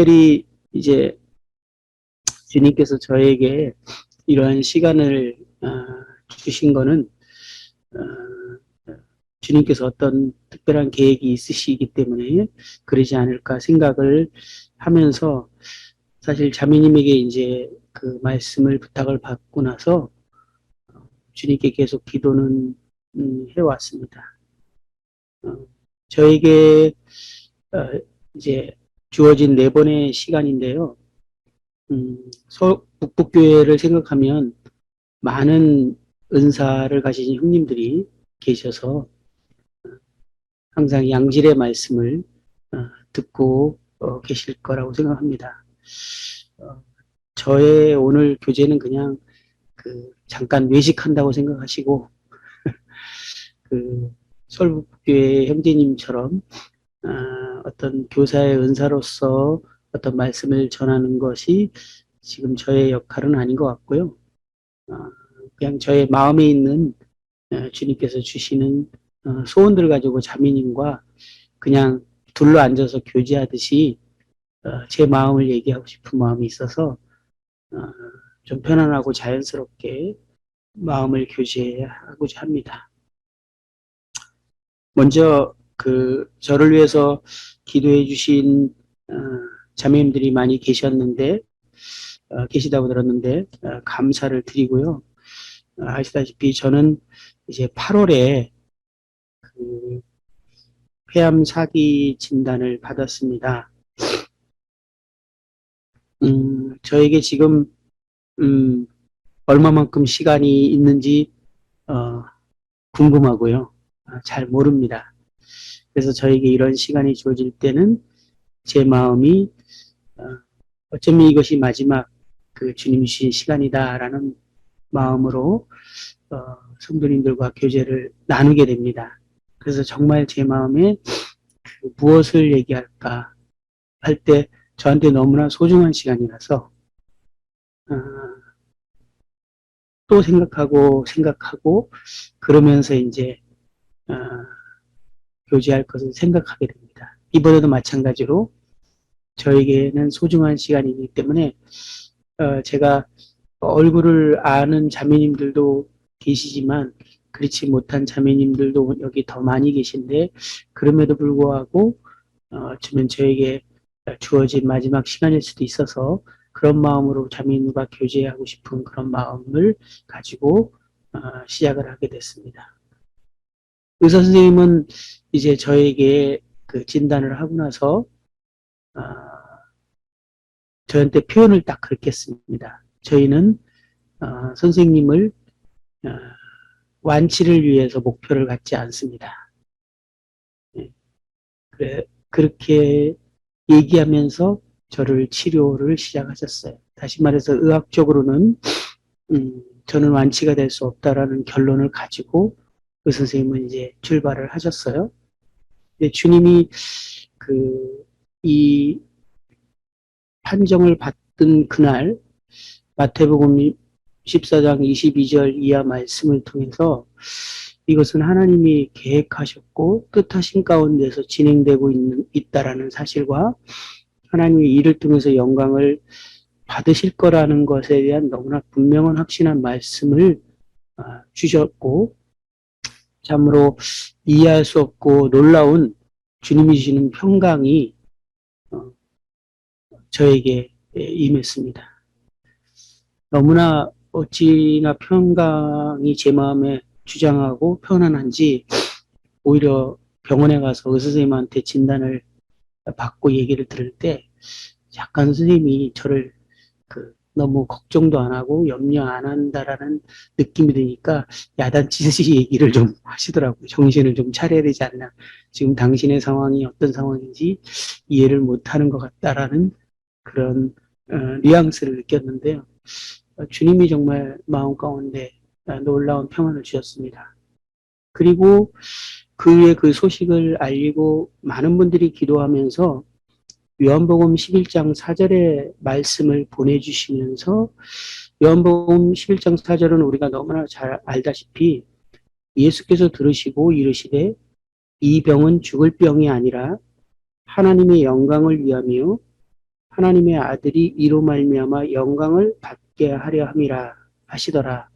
특별히 이제 주님께서 저에게 이러한 시간을 주신 거는 주님께서 어떤 특별한 계획이 있으시기 때문에 그러지 않을까 생각을 하면서 사실 자매님에게 이제 그 말씀을 부탁을 받고 나서 주님께 계속 기도는 해왔습니다. 저에게 이제 주어진 4번의 시간인데요. 북북교회를 생각하면 많은 은사를 가진 형님들이 계셔서 항상 양질의 말씀을 듣고 계실 거라고 생각합니다. 저의 오늘 교재는 그냥 잠깐 외식한다고 생각하시고 서울북교회 형제님처럼 어떤 교사의 은사로서 어떤 말씀을 전하는 것이 지금 저의 역할은 아닌 것 같고요. 그냥 저의 마음에 있는 주님께서 주시는 소원들 가지고 자매님과 그냥 둘러 앉아서 교제하듯이 제 마음을 얘기하고 싶은 마음이 있어서 좀 편안하고 자연스럽게 마음을 교제하고자 합니다. 먼저 저를 위해서 기도해 주신 자매님들이 많이 계시다고 들었는데 감사를 드리고요. 아시다시피 저는 이제 8월에 폐암 사기 진단을 받았습니다. 저에게 지금 얼마만큼 시간이 있는지 궁금하고요. 잘 모릅니다. 그래서 저에게 이런 시간이 주어질 때는 제 마음이 어쩌면 이것이 마지막 주님이 주신 시간이다라는 마음으로 성도님들과 교제를 나누게 됩니다. 그래서 정말 제 마음에 무엇을 얘기할까 할 때 저한테 너무나 소중한 시간이라서 또 생각하고 그러면서 이제 교제할 것을 생각하게 됩니다. 이번에도 마찬가지로 저에게는 소중한 시간이기 때문에 제가 얼굴을 아는 자매님들도 계시지만 그렇지 못한 자매님들도 여기 더 많이 계신데 그럼에도 불구하고 어쩌면 저에게 주어진 마지막 시간일 수도 있어서 그런 마음으로 자매님과 교제하고 싶은 그런 마음을 가지고 시작을 하게 됐습니다. 의사 선생님은 이제 저에게 진단을 하고 나서 저한테 표현을 딱 그렇게 했습니다. 저희는 선생님을 완치를 위해서 목표를 갖지 않습니다. 그렇게 얘기하면서 저를 치료를 시작하셨어요. 다시 말해서 의학적으로는 저는 완치가 될 수 없다라는 결론을 가지고 그 선생님은 이제 출발을 하셨어요. 근데 주님이 이 판정을 받던 그날 마태복음 14장 22절 이하 말씀을 통해서 이것은 하나님이 계획하셨고 뜻하신 가운데서 진행되고 있다라는 사실과 하나님이 이를 통해서 영광을 받으실 거라는 것에 대한 너무나 분명한 확신한 말씀을 주셨고 참으로 이해할 수 없고 놀라운 주님이 주시는 평강이 저에게 임했습니다. 너무나 어찌나 평강이 제 마음에 주장하고 편안한지 오히려 병원에 가서 의사 선생님한테 진단을 받고 얘기를 들을 때 약간 선생님이 저를 너무 걱정도 안 하고 염려 안 한다라는 느낌이 드니까 야단치듯이 얘기를 좀 하시더라고요. 정신을 좀 차려야 되지 않나. 지금 당신의 상황이 어떤 상황인지 이해를 못하는 것 같다라는 그런 뉘앙스를 느꼈는데요. 주님이 정말 마음 가운데 놀라운 평안을 주셨습니다. 그리고 그의 그 소식을 알리고 많은 분들이 기도하면서 요한복음 11장 4절의 말씀을 보내주시면서 요한복음 11장 4절은 우리가 너무나 잘 알다시피 예수께서 들으시고 이르시되 이 병은 죽을 병이 아니라 하나님의 영광을 위하며 하나님의 아들이 이로 말미암아 영광을 받게 하려 함이라 하시더라.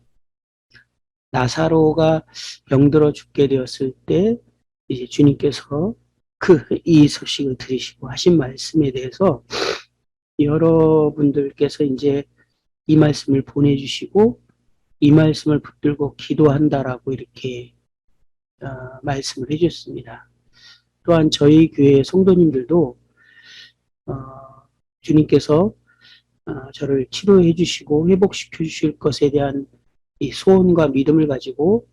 나사로가 병들어 죽게 되었을 때 이제 주님께서 이 소식을 들으시고 하신 말씀에 대해서 여러분들께서 이제 이 말씀을 보내주시고 이 말씀을 붙들고 기도한다라고 이렇게 말씀을 해주셨습니다. 또한 저희 교회 성도님들도 주님께서 저를 치료해 주시고 회복시켜 주실 것에 대한 이 소원과 믿음을 가지고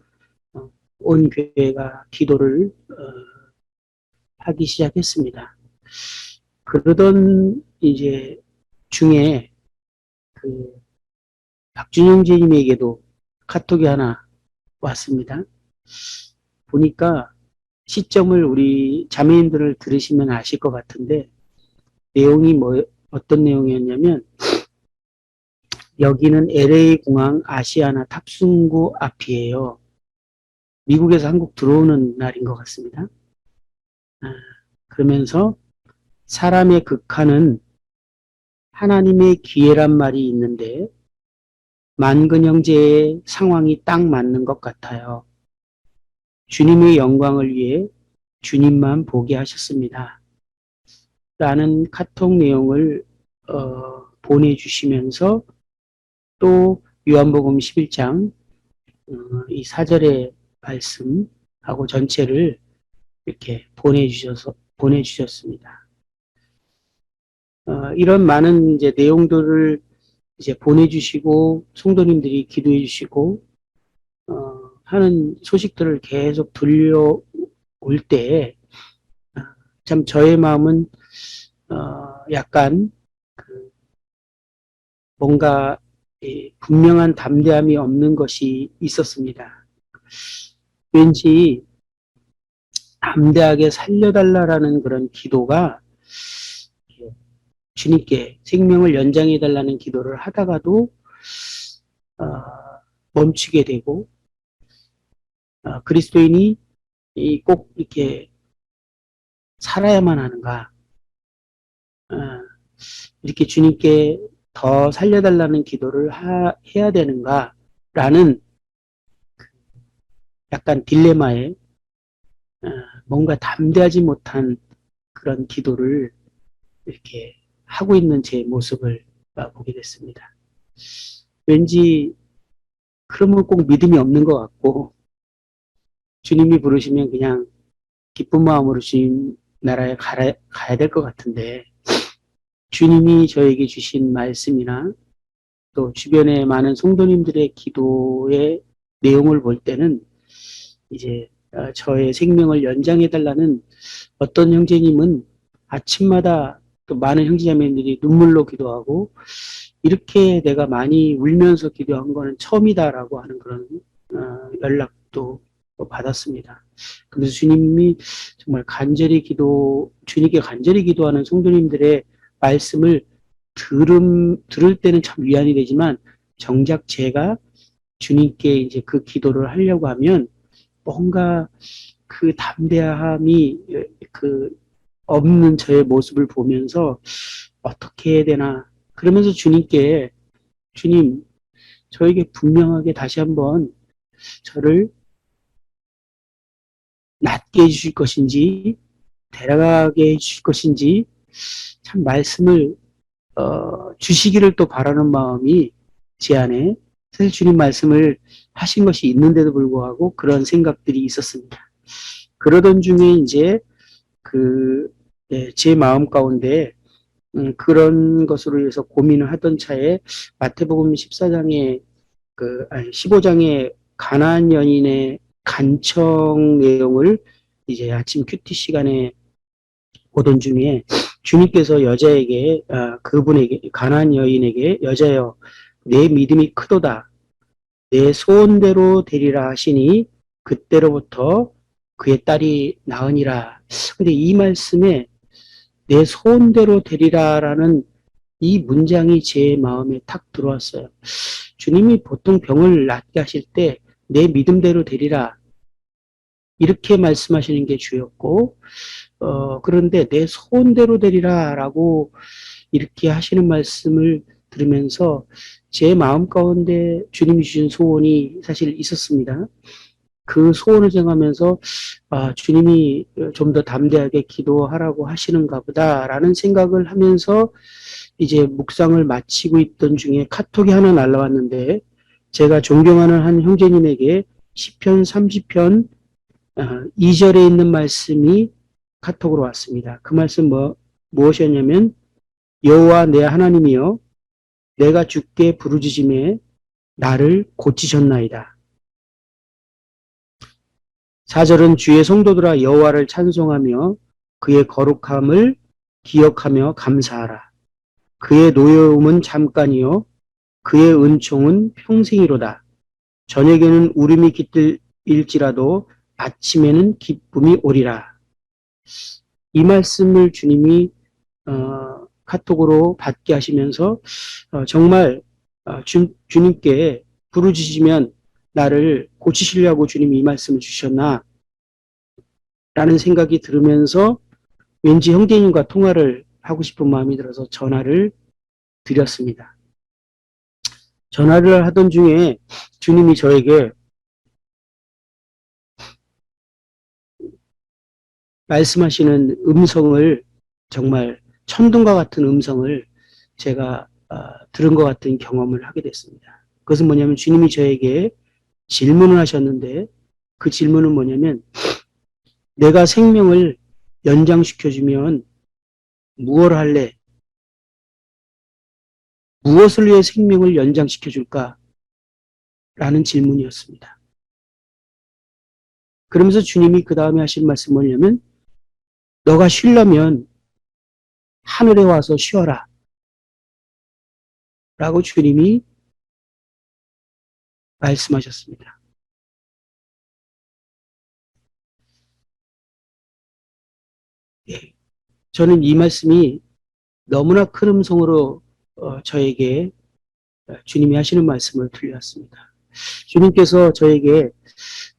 온 교회가 기도를 하기 시작했습니다. 그러던 이제 중에 박준영 지님에게도 카톡이 하나 왔습니다. 보니까 시점을 우리 자매님들을 들으시면 아실 것 같은데 내용이 어떤 내용이었냐면 여기는 LA 공항 아시아나 탑승구 앞이에요. 미국에서 한국 들어오는 날인 것 같습니다. 그러면서 사람의 극한은 하나님의 기회란 말이 있는데 만근 형제의 상황이 딱 맞는 것 같아요. 주님의 영광을 위해 주님만 보게 하셨습니다. 라는 카톡 내용을 보내주시면서 또 요한복음 11장 이 4절의 말씀하고 전체를 이렇게 보내주셨습니다. 이런 많은 이제 내용들을 이제 보내주시고 성도님들이 기도해 주시고 하는 소식들을 계속 들려올 때 참 저의 마음은 약간 뭔가 분명한 담대함이 없는 것이 있었습니다. 왠지 담대하게 살려달라라는 그런 기도가 주님께 생명을 연장해달라는 기도를 하다가도 멈추게 되고 그리스도인이 꼭 이렇게 살아야만 하는가 이렇게 주님께 더 살려달라는 기도를 해야 되는가 라는 약간 딜레마에 뭔가 담대하지 못한 그런 기도를 이렇게 하고 있는 제 모습을 보게 됐습니다. 왠지 그러면 꼭 믿음이 없는 것 같고 주님이 부르시면 그냥 기쁜 마음으로 주님 나라에 가야 될 것 같은데 주님이 저에게 주신 말씀이나 또 주변의 많은 성도님들의 기도의 내용을 볼 때는 이제 저의 생명을 연장해달라는 어떤 형제님은 아침마다 또 많은 형제자매들이 눈물로 기도하고 이렇게 내가 많이 울면서 기도한 거는 처음이다라고 하는 그런 연락도 받았습니다. 그래서 주님이 정말 주님께 간절히 기도하는 성도님들의 말씀을 들을 때는 참 위안이 되지만 정작 제가 주님께 이제 그 기도를 하려고 하면 뭔가 그 담대함이 없는 저의 모습을 보면서 어떻게 해야 되나 그러면서 주님께 주님 저에게 분명하게 다시 한번 저를 낫게 해주실 것인지 데려가게 해주실 것인지 참 말씀을 주시기를 또 바라는 마음이 제 안에 사실 주님 말씀을 하신 것이 있는데도 불구하고 그런 생각들이 있었습니다. 그러던 중에 이제 제 마음 가운데 그런 것으로 인해서 고민을 하던 차에 마태복음 14장에 15장의 가나안 여인의 간청 내용을 이제 아침 큐티 시간에 보던 중에 주님께서 여자에게 그분에게 가나안 여인에게 여자여 내 믿음이 크도다 내 소원대로 되리라 하시니 그때로부터 그의 딸이 나으니라. 근데 이 말씀에 내 소원대로 되리라라는 이 문장이 제 마음에 탁 들어왔어요. 주님이 보통 병을 낫게 하실 때 내 믿음대로 되리라 이렇게 말씀하시는 게 주였고 그런데 내 소원대로 되리라라고 이렇게 하시는 말씀을 들으면서 제 마음 가운데 주님이 주신 소원이 사실 있었습니다. 그 소원을 정하면서 주님이 좀 더 담대하게 기도하라고 하시는가 보다라는 생각을 하면서 이제 묵상을 마치고 있던 중에 카톡이 하나 날라왔는데 제가 존경하는 한 형제님에게 시편 30편 2절에 있는 말씀이 카톡으로 왔습니다. 그 말씀 무엇이었냐면 여호와 내 하나님이여 내가 주께 부르짖음에 나를 고치셨나이다. 4절은 주의 성도들아 여호와를 찬송하며 그의 거룩함을 기억하며 감사하라. 그의 노여움은 잠깐이요 그의 은총은 평생이로다. 저녁에는 울음이 깃들일지라도 아침에는 기쁨이 오리라. 이 말씀을 주님이 카톡으로 받게 하시면서 정말 주님께 부르짖으면 나를 고치시려고 주님이 이 말씀을 주셨나 라는 생각이 들으면서 왠지 형제님과 통화를 하고 싶은 마음이 들어서 전화를 드렸습니다. 전화를 하던 중에 주님이 저에게 말씀하시는 음성을 정말 천둥과 같은 음성을 제가 들은 것 같은 경험을 하게 됐습니다. 그것은 뭐냐면 주님이 저에게 질문을 하셨는데 그 질문은 뭐냐면 내가 생명을 연장시켜주면 무엇을 할래? 무엇을 위해 생명을 연장시켜줄까? 라는 질문이었습니다. 그러면서 주님이 그 다음에 하신 말씀은 뭐냐면 너가 쉬려면 하늘에 와서 쉬어라. 라고 주님이 말씀하셨습니다. 예, 저는 이 말씀이 너무나 큰 음성으로 저에게 주님이 하시는 말씀을 들려왔습니다. 주님께서 저에게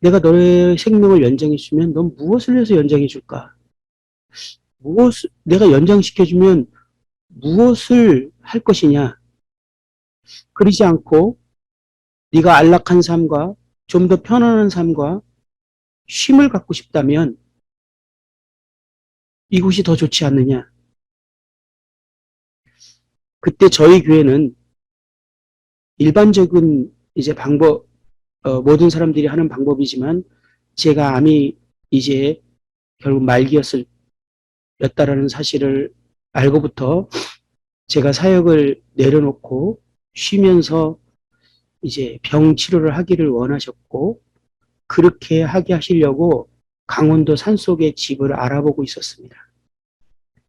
내가 너의 생명을 연장해 주면 넌 무엇을 위해서 연장해 줄까? 내가 연장시켜 주면 무엇을 할 것이냐? 그러지 않고 네가 안락한 삶과 좀 더 편안한 삶과 쉼을 갖고 싶다면 이곳이 더 좋지 않느냐? 그때 저희 교회는 일반적인 이제 방법, 모든 사람들이 하는 방법이지만 제가 암이 이제 결국 말기였다라는 사실을 알고부터 제가 사역을 내려놓고 쉬면서 이제 병 치료를 하기를 원하셨고 그렇게 하게 하시려고 강원도 산속에 집을 알아보고 있었습니다.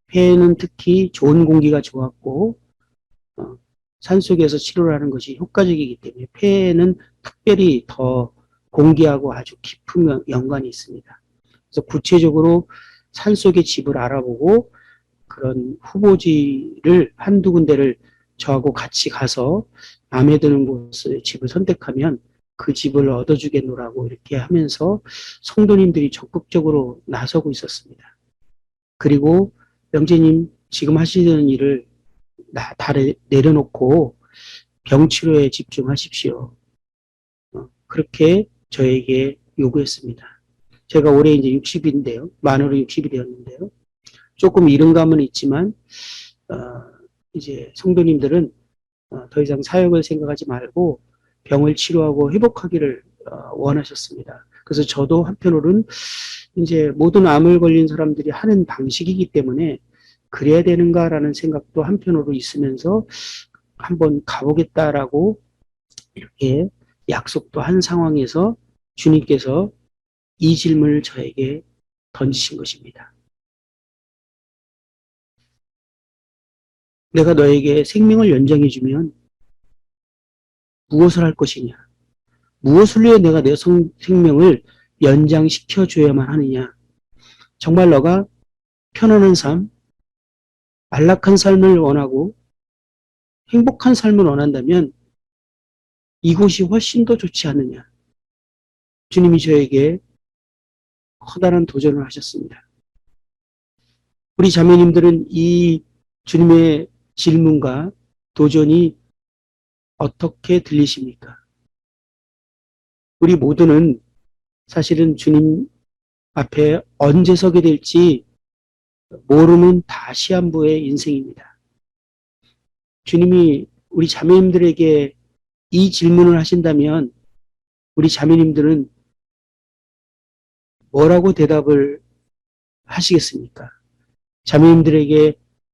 폐에는 특히 좋은 공기가 좋았고 산속에서 치료를 하는 것이 효과적이기 때문에 폐에는 특별히 더 공기하고 아주 깊은 연관이 있습니다. 그래서 구체적으로 산속에 집을 알아보고 그런 후보지를 한두 군데를 저하고 같이 가서 마음에 드는 곳에 집을 선택하면 그 집을 얻어주겠노라고 이렇게 하면서 성도님들이 적극적으로 나서고 있었습니다. 그리고 영재님 지금 하시는 일을 다 내려놓고 병치료에 집중하십시오. 그렇게 저에게 요구했습니다. 제가 올해 이제 60인데요. 만으로 60이 되었는데요. 조금 이른 감은 있지만 이제 성도님들은 더 이상 사역을 생각하지 말고 병을 치료하고 회복하기를 원하셨습니다. 그래서 저도 한편으로는 이제 모든 암을 걸린 사람들이 하는 방식이기 때문에 그래야 되는가라는 생각도 한편으로 있으면서 한번 가보겠다라고 이렇게 약속도 한 상황에서 주님께서 이 질문을 저에게 던지신 것입니다. 내가 너에게 생명을 연장해주면 무엇을 할 것이냐? 무엇을 위해 내가 내 생명을 연장시켜줘야만 하느냐? 정말 너가 편안한 삶, 안락한 삶을 원하고 행복한 삶을 원한다면 이곳이 훨씬 더 좋지 않느냐? 주님이 저에게 커다란 도전을 하셨습니다. 우리 자매님들은 이 주님의 질문과 도전이 어떻게 들리십니까? 우리 모두는 사실은 주님 앞에 언제 서게 될지 모르는 다 시한부의 인생입니다. 주님이 우리 자매님들에게 이 질문을 하신다면 우리 자매님들은 뭐라고 대답을 하시겠습니까? 자매님들에게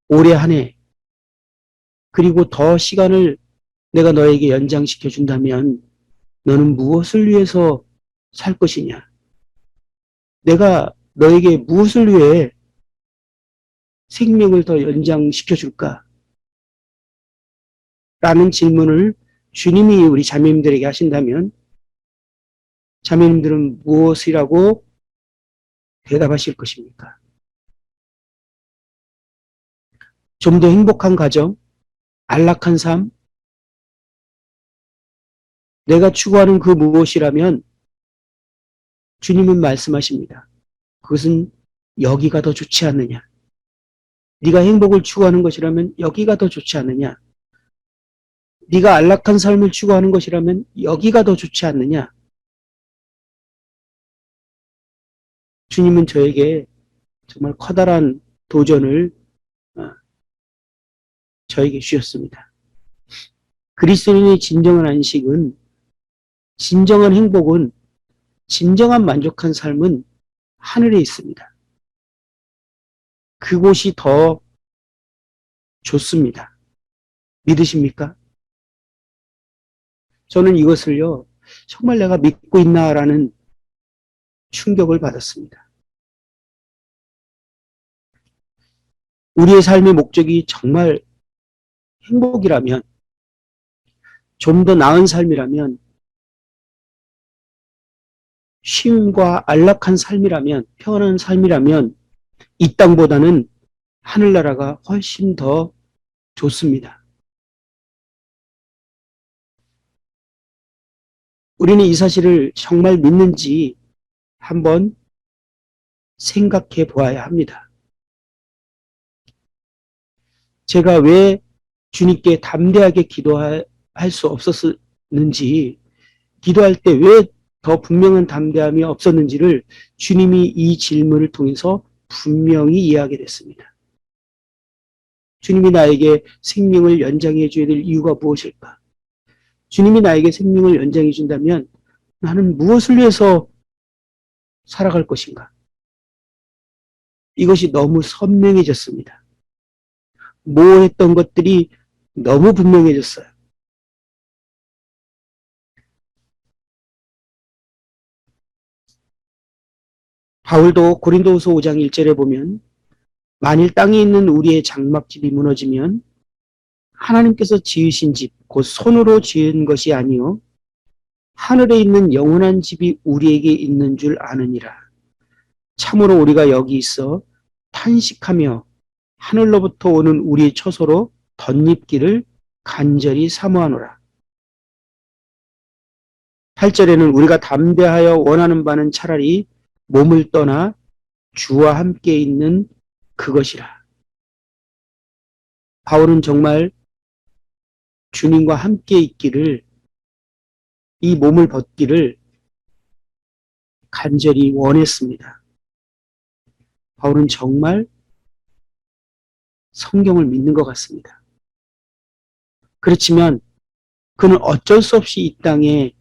올해 한 해 그리고 더 시간을 내가 너에게 연장시켜 준다면 너는 무엇을 위해서 살 것이냐? 내가 너에게 무엇을 위해 생명을 더 연장시켜 줄까? 라는 질문을 주님이 우리 자매님들에게 하신다면 자매님들은 무엇이라고 대답하실 것입니까? 좀 더 행복한 가정, 안락한 삶, 내가 추구하는 그 무엇이라면 주님은 말씀하십니다. 그것은 여기가 더 좋지 않느냐? 네가 행복을 추구하는 것이라면 여기가 더 좋지 않느냐? 네가 안락한 삶을 추구하는 것이라면 여기가 더 좋지 않느냐? 주님은 저에게 정말 커다란 도전을 저에게 주셨습니다. 그리스도인의 진정한 안식은, 진정한 행복은, 진정한 만족한 삶은 하늘에 있습니다. 그곳이 더 좋습니다. 믿으십니까? 저는 이것을요, 정말 내가 믿고 있나라는 충격을 받았습니다. 우리의 삶의 목적이 정말 행복이라면, 좀 더 나은 삶이라면, 쉼과 안락한 삶이라면, 평안한 삶이라면 이 땅보다는 하늘나라가 훨씬 더 좋습니다. 우리는 이 사실을 정말 믿는지 한번 생각해 보아야 합니다. 제가 왜 주님께 담대하게 기도할 수 없었는지, 기도할 때 왜 더 분명한 담대함이 없었는지를 주님이 이 질문을 통해서 분명히 이해하게 됐습니다. 주님이 나에게 생명을 연장해 줘야 될 이유가 무엇일까? 주님이 나에게 생명을 연장해 준다면 나는 무엇을 위해서 살아갈 것인가? 이것이 너무 선명해졌습니다. 모호했던 것들이 너무 분명해졌어요. 바울도 고린도후서 5장 1절에 보면 만일 땅에 있는 우리의 장막집이 무너지면 하나님께서 지으신 집, 곧 손으로 지은 것이 아니요 하늘에 있는 영원한 집이 우리에게 있는 줄 아느니라. 참으로 우리가 여기 있어 탄식하며 하늘로부터 오는 우리의 처소로 덧입기를 간절히 사모하노라. 8절에는 우리가 담대하여 원하는 바는 차라리 몸을 떠나 주와 함께 있는 그것이라. 바울은 정말 주님과 함께 있기를, 이 몸을 벗기를 간절히 원했습니다. 바울은 정말 성경을 믿는 것 같습니다. 그렇지만 그는 어쩔 수 없이 이 땅에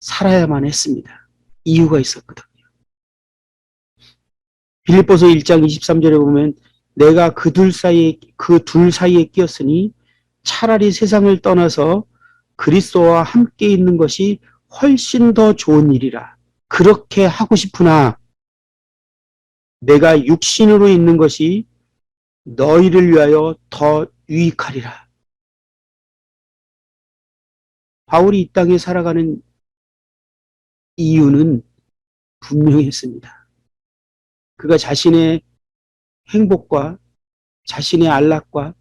살아야만 했습니다. 이유가 있었거든요. 빌립보서 1장 23절에 보면 내가 그 둘 사이에 끼었으니 차라리 세상을 떠나서 그리스도와 함께 있는 것이 훨씬 더 좋은 일이라. 그렇게 하고 싶으나 내가 육신으로 있는 것이 너희를 위하여 더 유익하리라. 바울이 이 땅에 살아가는 이유는 분명했습니다. 그가 자신의 행복과 자신의 안락과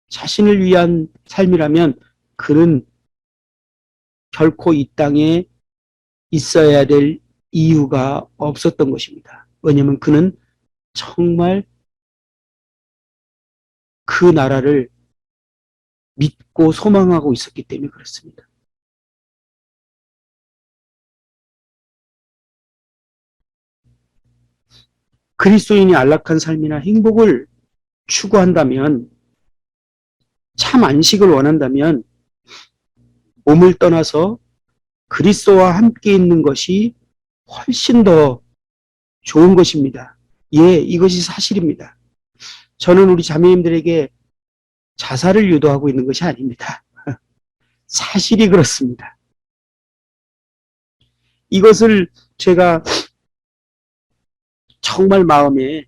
자신을 위한 삶이라면 그는 결코 이 땅에 있어야 될 이유가 없었던 것입니다. 왜냐하면 그는 정말 그 나라를 믿고 소망하고 있었기 때문에 그렇습니다. 그리스도인이 안락한 삶이나 행복을 추구한다면, 참 안식을 원한다면 몸을 떠나서 그리스도와 함께 있는 것이 훨씬 더 좋은 것입니다. 예, 이것이 사실입니다. 저는 우리 자매님들에게 자살을 유도하고 있는 것이 아닙니다. 사실이 그렇습니다. 이것을 제가 정말 마음에,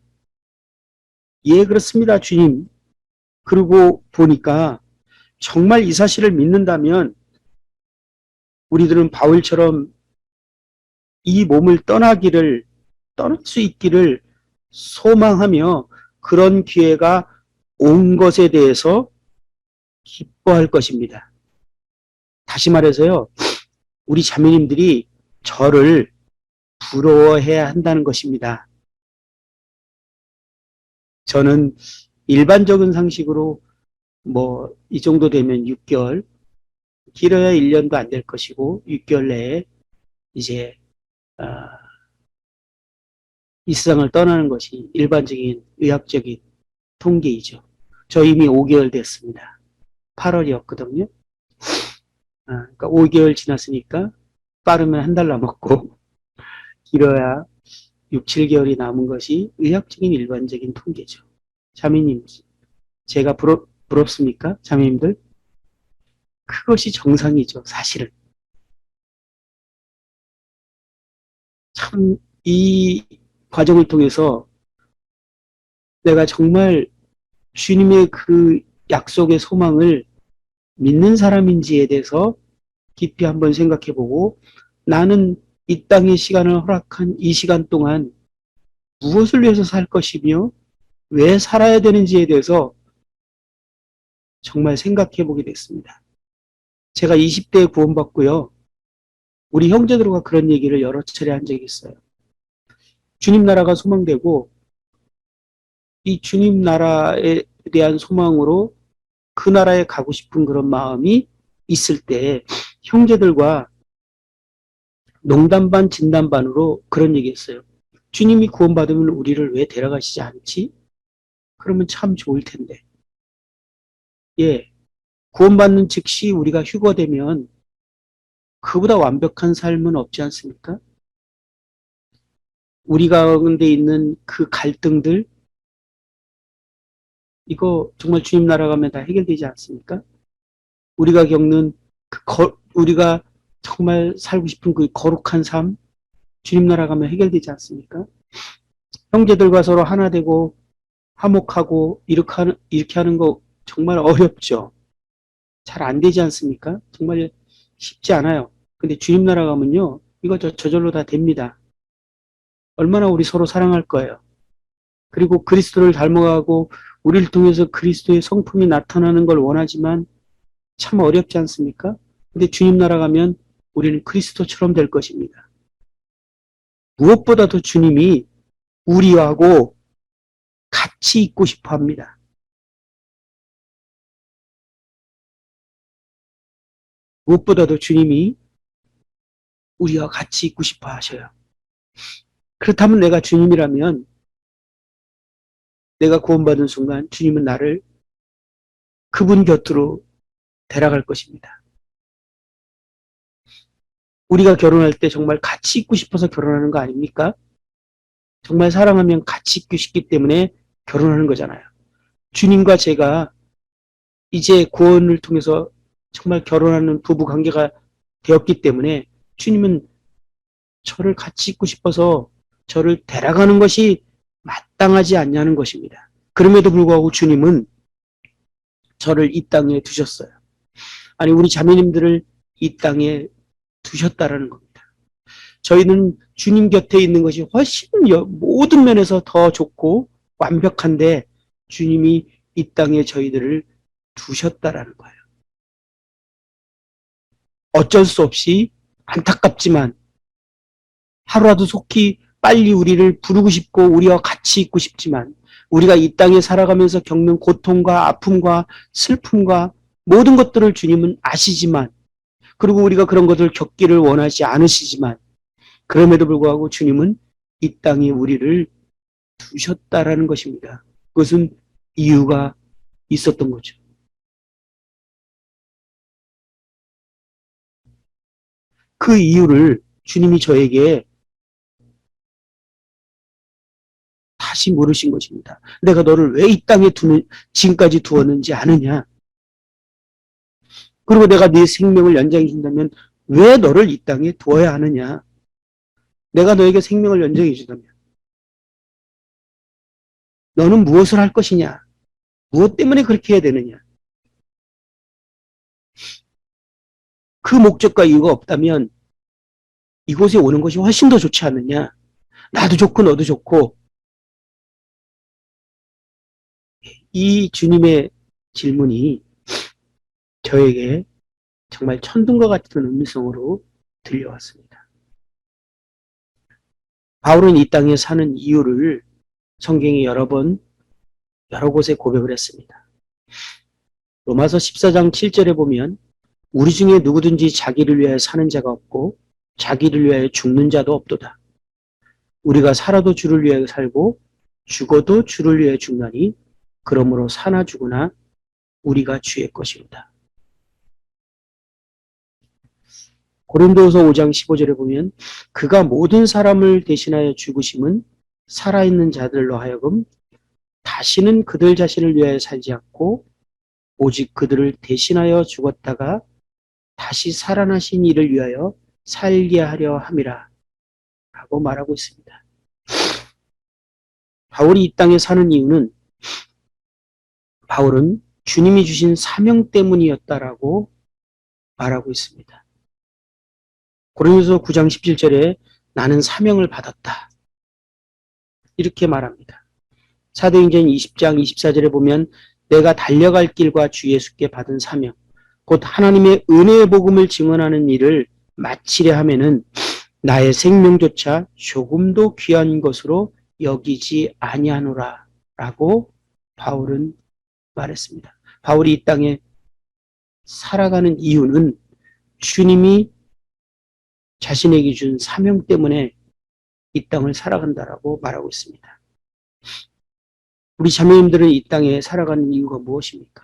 예, 그렇습니다, 주님. 그리고 보니까 정말 이 사실을 믿는다면 우리들은 바울처럼 이 몸을 떠날 수 있기를 소망하며 그런 기회가 온 것에 대해서 기뻐할 것입니다. 다시 말해서요, 우리 자매님들이 저를 부러워해야 한다는 것입니다. 저는 일반적인 상식으로 이 정도 되면 6개월, 길어야 1년도 안 될 것이고 6개월 내에 이제 이 세상을 떠나는 것이 일반적인 의학적인 통계이죠. 저 이미 5개월 됐습니다. 8월이었거든요. 그러니까 5개월 지났으니까 빠르면 한 달 남았고 길어야 6, 7개월이 남은 것이 의학적인 일반적인 통계죠. 자매님, 제가 부럽습니까? 자매님들? 그것이 정상이죠, 사실은. 참, 이 과정을 통해서 내가 정말 주님의 그 약속의 소망을 믿는 사람인지에 대해서 깊이 한번 생각해보고, 나는 이 땅의 시간을 허락한 이 시간 동안 무엇을 위해서 살 것이며 왜 살아야 되는지에 대해서 정말 생각해보게 됐습니다. 제가 20대에 구원받고요, 우리 형제들과 그런 얘기를 여러 차례 한 적이 있어요. 주님 나라가 소망되고 이 주님 나라에 대한 소망으로 그 나라에 가고 싶은 그런 마음이 있을 때 형제들과 농담 반 진담 반으로 그런 얘기했어요. 주님이 구원받으면 우리를 왜 데려가시지 않지? 그러면 참 좋을 텐데. 예, 구원받는 즉시 우리가 휴거되면 그보다 완벽한 삶은 없지 않습니까? 우리 가운데 있는 그 갈등들, 이거 정말 주님 나라 가면 다 해결되지 않습니까? 우리가 겪는 우리가 정말 살고 싶은 그 거룩한 삶, 주님 나라 가면 해결되지 않습니까? 형제들과 서로 하나 되고 화목하고 이렇게 하는 거 정말 어렵죠. 잘 안 되지 않습니까? 정말 쉽지 않아요. 근데 주님 나라 가면요, 이거 저절로 다 됩니다. 얼마나 우리 서로 사랑할 거예요. 그리고 그리스도를 닮아가고 우리를 통해서 그리스도의 성품이 나타나는 걸 원하지만 참 어렵지 않습니까? 근데 주님 나라 가면 우리는 그리스도처럼 될 것입니다. 무엇보다도 주님이 우리하고 같이 있고 싶어 합니다. 무엇보다도 주님이 우리와 같이 있고 싶어 하셔요. 그렇다면 내가 주님이라면 내가 구원받은 순간 주님은 나를 그분 곁으로 데려갈 것입니다. 우리가 결혼할 때 정말 같이 있고 싶어서 결혼하는 거 아닙니까? 정말 사랑하면 같이 있고 싶기 때문에 결혼하는 거잖아요. 주님과 제가 이제 구원을 통해서 정말 결혼하는 부부 관계가 되었기 때문에 주님은 저를 같이 있고 싶어서 저를 데려가는 것이 마땅하지 않냐는 것입니다. 그럼에도 불구하고 주님은 저를 이 땅에 두셨어요. 아니, 우리 자매님들을 이 땅에 두셨다라는 겁니다. 저희는 주님 곁에 있는 것이 훨씬 모든 면에서 더 좋고 완벽한데 주님이 이 땅에 저희들을 두셨다라는 거예요. 어쩔 수 없이 안타깝지만 하루라도 속히 빨리 우리를 부르고 싶고 우리와 같이 있고 싶지만 우리가 이 땅에 살아가면서 겪는 고통과 아픔과 슬픔과 모든 것들을 주님은 아시지만, 그리고 우리가 그런 것을 겪기를 원하지 않으시지만, 그럼에도 불구하고 주님은 이 땅에 우리를 두셨다라는 것입니다. 그것은 이유가 있었던 거죠. 그 이유를 주님이 저에게 다시 물으신 것입니다. 내가 너를 왜 이 땅에 지금까지 두었는지 아느냐? 그리고 내가 네 생명을 연장해 준다면 왜 너를 이 땅에 두어야 하느냐? 내가 너에게 생명을 연장해 주다면 너는 무엇을 할 것이냐? 무엇 때문에 그렇게 해야 되느냐? 그 목적과 이유가 없다면 이곳에 오는 것이 훨씬 더 좋지 않느냐? 나도 좋고 너도 좋고. 이 주님의 질문이 저에게 정말 천둥과 같은 음성으로 들려왔습니다. 바울은 이 땅에 사는 이유를 성경에 여러 곳에 고백을 했습니다. 로마서 14장 7절에 보면 우리 중에 누구든지 자기를 위하여 사는 자가 없고 자기를 위하여 죽는 자도 없도다. 우리가 살아도 주를 위하여 살고 죽어도 주를 위하여 죽나니 그러므로 사나 죽으나 우리가 주의 것이로다. 고린도후서 5장 15절에 보면 그가 모든 사람을 대신하여 죽으심은 살아있는 자들로 하여금 다시는 그들 자신을 위하여 살지 않고 오직 그들을 대신하여 죽었다가 다시 살아나신 이를 위하여 살게 하려 함이라 라고 말하고 있습니다. 바울이 이 땅에 사는 이유는 바울은 주님이 주신 사명 때문이었다라고 말하고 있습니다. 고린도서 9장 17절에 나는 사명을 받았다. 이렇게 말합니다. 사도행전 20장 24절에 보면 내가 달려갈 길과 주 예수께 받은 사명, 곧 하나님의 은혜의 복음을 증언하는 일을 마치려 하면은 나의 생명조차 조금도 귀한 것으로 여기지 아니하노라 라고 바울은 말했습니다. 바울이 이 땅에 살아가는 이유는 주님이 자신에게 준 사명 때문에 이 땅을 살아간다라고 말하고 있습니다. 우리 자매님들은 이 땅에 살아가는 이유가 무엇입니까?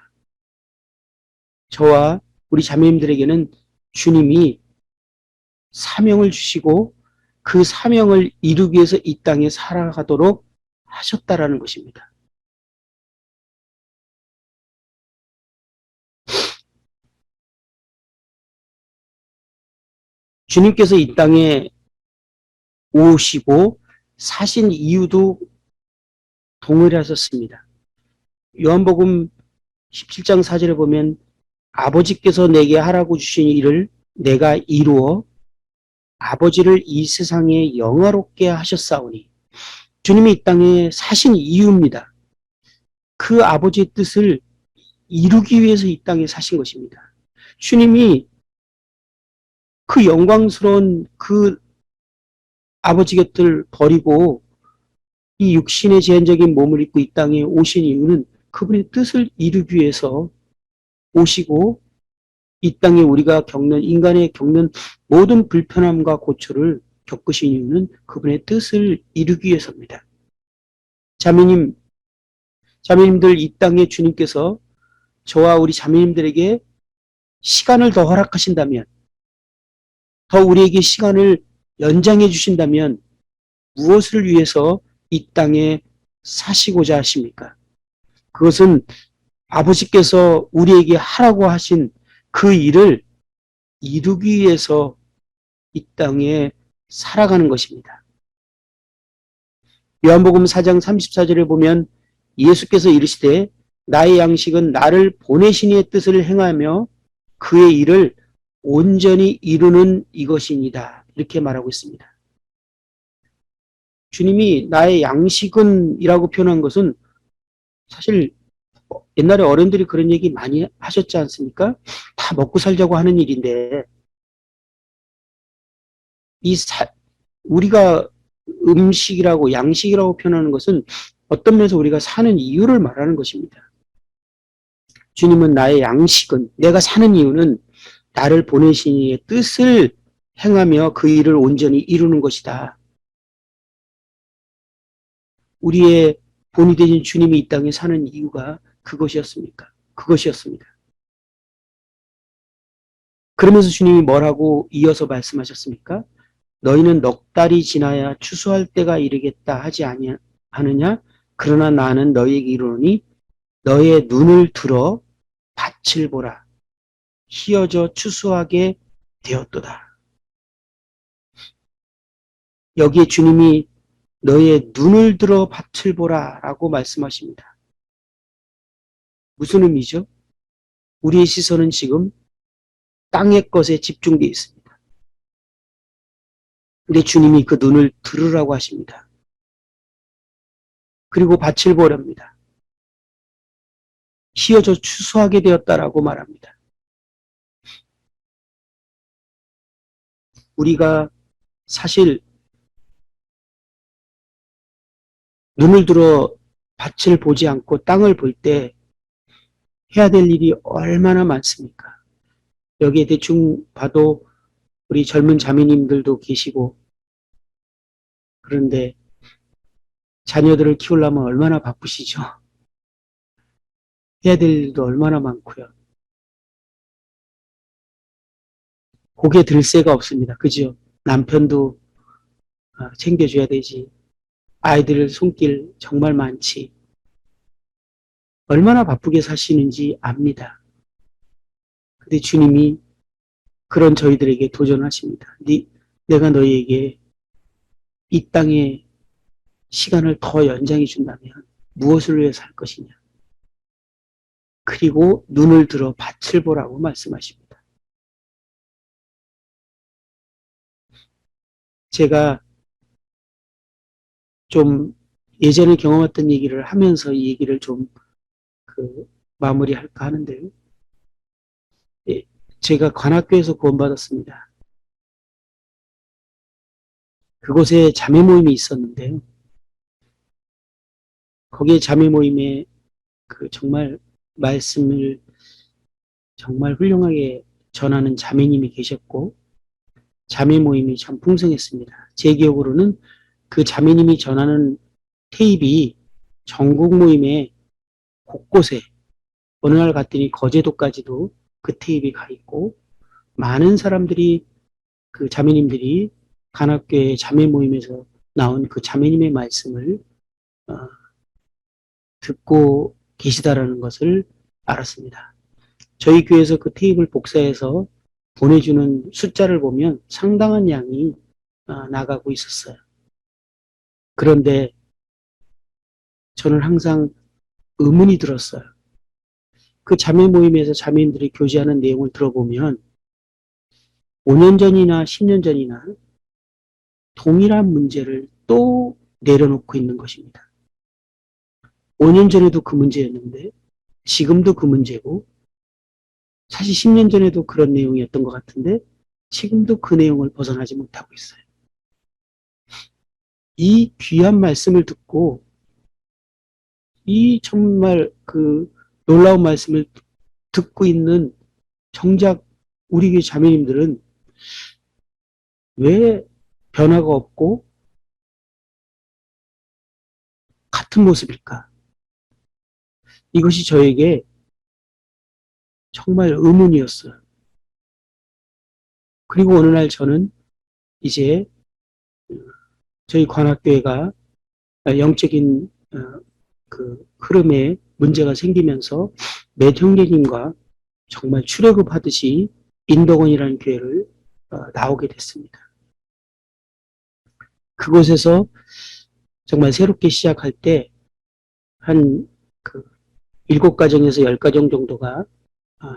저와 우리 자매님들에게는 주님이 사명을 주시고 그 사명을 이루기 위해서 이 땅에 살아가도록 하셨다라는 것입니다. 주님께서 이 땅에 오시고 사신 이유도 동일하셨습니다. 요한복음 17장 4절에 보면 아버지께서 내게 하라고 주신 일을 내가 이루어 아버지를 이 세상에 영화롭게 하셨사오니 주님이 이 땅에 사신 이유입니다. 그 아버지의 뜻을 이루기 위해서 이 땅에 사신 것입니다. 주님이 그 영광스러운 그 아버지 곁을 버리고 이 육신의 제한적인 몸을 입고 이 땅에 오신 이유는 그분의 뜻을 이루기 위해서 오시고 이 땅에 우리가 인간의 겪는 모든 불편함과 고초를 겪으신 이유는 그분의 뜻을 이루기 위해서입니다. 자매님들 이 땅에 주님께서 저와 우리 자매님들에게 시간을 더 허락하신다면, 더 우리에게 시간을 연장해 주신다면 무엇을 위해서 이 땅에 사시고자 하십니까? 그것은 아버지께서 우리에게 하라고 하신 그 일을 이루기 위해서 이 땅에 살아가는 것입니다. 요한복음 4장 34절에 보면 예수께서 이르시되 나의 양식은 나를 보내신 이의 뜻을 행하며 그의 일을 온전히 이루는 이것이니다. 이렇게 말하고 있습니다. 주님이 나의 양식은 이라고 표현한 것은 사실 옛날에 어른들이 그런 얘기 많이 하셨지 않습니까? 다 먹고 살자고 하는 일인데 우리가 음식이라고 양식이라고 표현하는 것은 어떤 면에서 우리가 사는 이유를 말하는 것입니다. 주님은 나의 양식은, 내가 사는 이유는 나를 보내신 이의 뜻을 행하며 그 일을 온전히 이루는 것이다. 우리의 본이 되신 주님이 이 땅에 사는 이유가 그것이었습니다. 그러면서 주님이 뭐라고 이어서 말씀하셨습니까? 너희는 넉 달이 지나야 추수할 때가 이르겠다 하지 아니하느냐? 그러나 나는 너희에게 이르노니 너의 눈을 들어 밭을 보라. 희어져 추수하게 되었도다. 여기에 주님이 너의 눈을 들어 밭을 보라 라고 말씀하십니다. 무슨 의미죠? 우리의 시선은 지금 땅의 것에 집중되어 있습니다. 근데 주님이 그 눈을 들으라고 하십니다. 그리고 밭을 보렵니다. 희어져 추수하게 되었다라고 말합니다. 우리가 사실 눈을 들어 밭을 보지 않고 땅을 볼 때 해야 될 일이 얼마나 많습니까? 여기에 대충 봐도 우리 젊은 자매님들도 계시고, 그런데 자녀들을 키우려면 얼마나 바쁘시죠? 해야 될 일도 얼마나 많고요. 고개 들 새가 없습니다. 그죠? 남편도 챙겨줘야 되지. 아이들 손길 정말 많지. 얼마나 바쁘게 사시는지 압니다. 근데 주님이 그런 저희들에게 도전하십니다. 내가 너희에게 이 땅에 시간을 더 연장해 준다면 무엇을 위해서 할 것이냐. 그리고 눈을 들어 밭을 보라고 말씀하십니다. 제가 좀 예전에 경험했던 얘기를 하면서 이 얘기를 좀 마무리할까 하는데요. 예, 제가 관악교에서 구원받았습니다. 그곳에 자매 모임이 있었는데요. 거기에 자매 모임에 정말 말씀을 정말 훌륭하게 전하는 자매님이 계셨고, 자매 모임이 참 풍성했습니다. 제 기억으로는 그 자매님이 전하는 테이프이 전국 모임에 곳곳에, 어느 날 갔더니 거제도까지도 그 테이프가 가 있고, 많은 사람들이, 그 자매님들이 관악교회 자매 모임에서 나온 그 자매님의 말씀을 어, 듣고 계시다라는 것을 알았습니다. 저희 교회에서 그 테이프를 복사해서 보내주는 숫자를 보면 상당한 양이 나가고 있었어요. 그런데 저는 항상 의문이 들었어요. 그 자매 모임에서 자매인들이 교제하는 내용을 들어보면 5년 전이나 10년 전이나 동일한 문제를 또 내려놓고 있는 것입니다. 5년 전에도 그 문제였는데 지금도 그 문제고, 사실 10년 전에도 그런 내용이었던 것 같은데 지금도 그 내용을 벗어나지 못하고 있어요. 이 귀한 말씀을 듣고, 이 정말 놀라운 말씀을 듣고 있는 정작 우리 교회 자매님들은 왜 변화가 없고 같은 모습일까? 이것이 저에게 정말 의문이었어요. 그리고 어느 날 저는 이제 저희 관악교회가 영적인 흐름에 문제가 생기면서 맷 형제님과 정말 출애굽하듯이 인덕원이라는 교회를 나오게 됐습니다. 그곳에서 정말 새롭게 시작할 때 한 7가정에서 10가정 정도가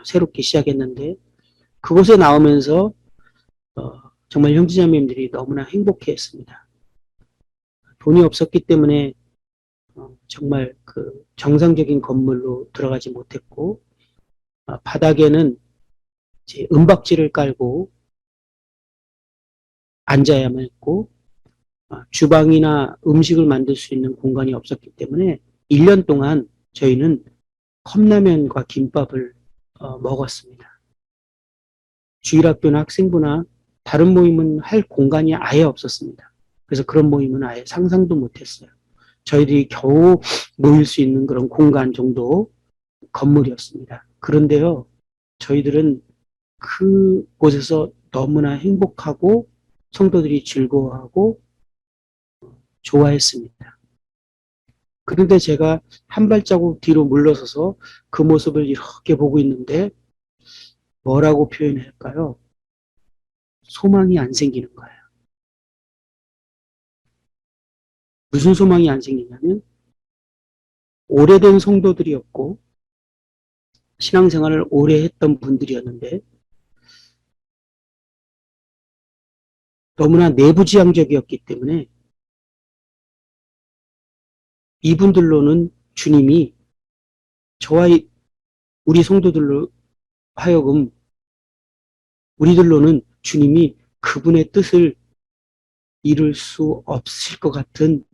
새롭게 시작했는데, 그곳에 나오면서 정말 형제자매님들이 너무나 행복해했습니다. 돈이 없었기 때문에 정말 정상적인 건물로 들어가지 못했고, 바닥에는 이제 은박지를 깔고 앉아야만 했고, 주방이나 음식을 만들 수 있는 공간이 없었기 때문에 1년 동안 저희는 컵라면과 김밥을 먹었습니다. 주일학교나 학생부나 다른 모임은 할 공간이 아예 없었습니다. 그래서 그런 모임은 아예 상상도 못했어요. 저희들이 겨우 모일 수 있는 그런 공간 정도 건물이었습니다. 그런데요, 저희들은 그곳에서 너무나 행복하고 성도들이 즐거워하고 좋아했습니다. 그런데 제가 한 발자국 뒤로 물러서서 그 모습을 이렇게 보고 있는데 뭐라고 표현해야 할까요? 소망이 안 생기는 거예요. 무슨 소망이 안 생기냐면 오래된 성도들이었고 신앙생활을 오래 했던 분들이었는데 너무나 내부지향적이었기 때문에 이분들로는 주님이 저와 우리 성도들로 하여금 우리들로는 주님이 그분의 뜻을 이룰 수 없을 것 같은